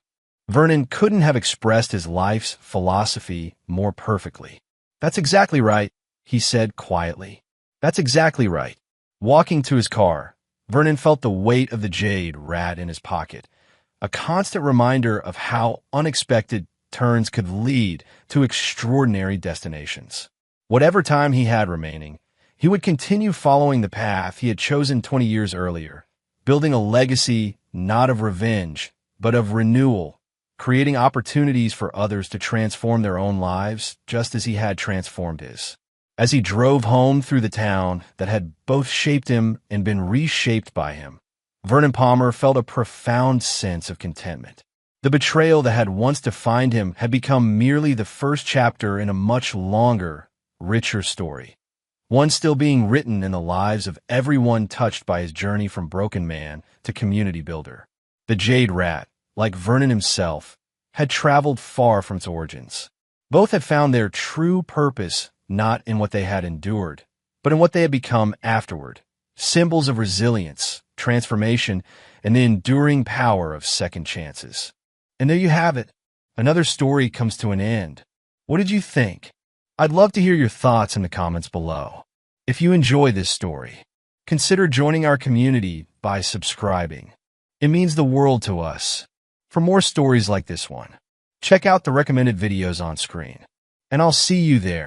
Vernon couldn't have expressed his life's philosophy more perfectly. "That's exactly right," he said quietly. "That's exactly right." Walking to his car, Vernon felt the weight of the jade rat in his pocket, a constant reminder of how unexpected turns could lead to extraordinary destinations. Whatever time he had remaining, he would continue following the path he had chosen 20 years earlier, building a legacy not of revenge, but of renewal, creating opportunities for others to transform their own lives just as he had transformed his. As he drove home through the town that had both shaped him and been reshaped by him, Vernon Palmer felt a profound sense of contentment. The betrayal that had once defined him had become merely the first chapter in a much longer, richer story, one still being written in the lives of everyone touched by his journey from broken man to community builder. The Jade Rat, like Vernon himself, had traveled far from its origins. Both had found their true purpose not in what they had endured, but in what they had become afterward, symbols of resilience, transformation, and the enduring power of second chances. And there you have it. Another story comes to an end. What did you think? I'd love to hear your thoughts in the comments below. If you enjoy this story, consider joining our community by subscribing. It means the world to us. For more stories like this one, check out the recommended videos on screen, and I'll see you there.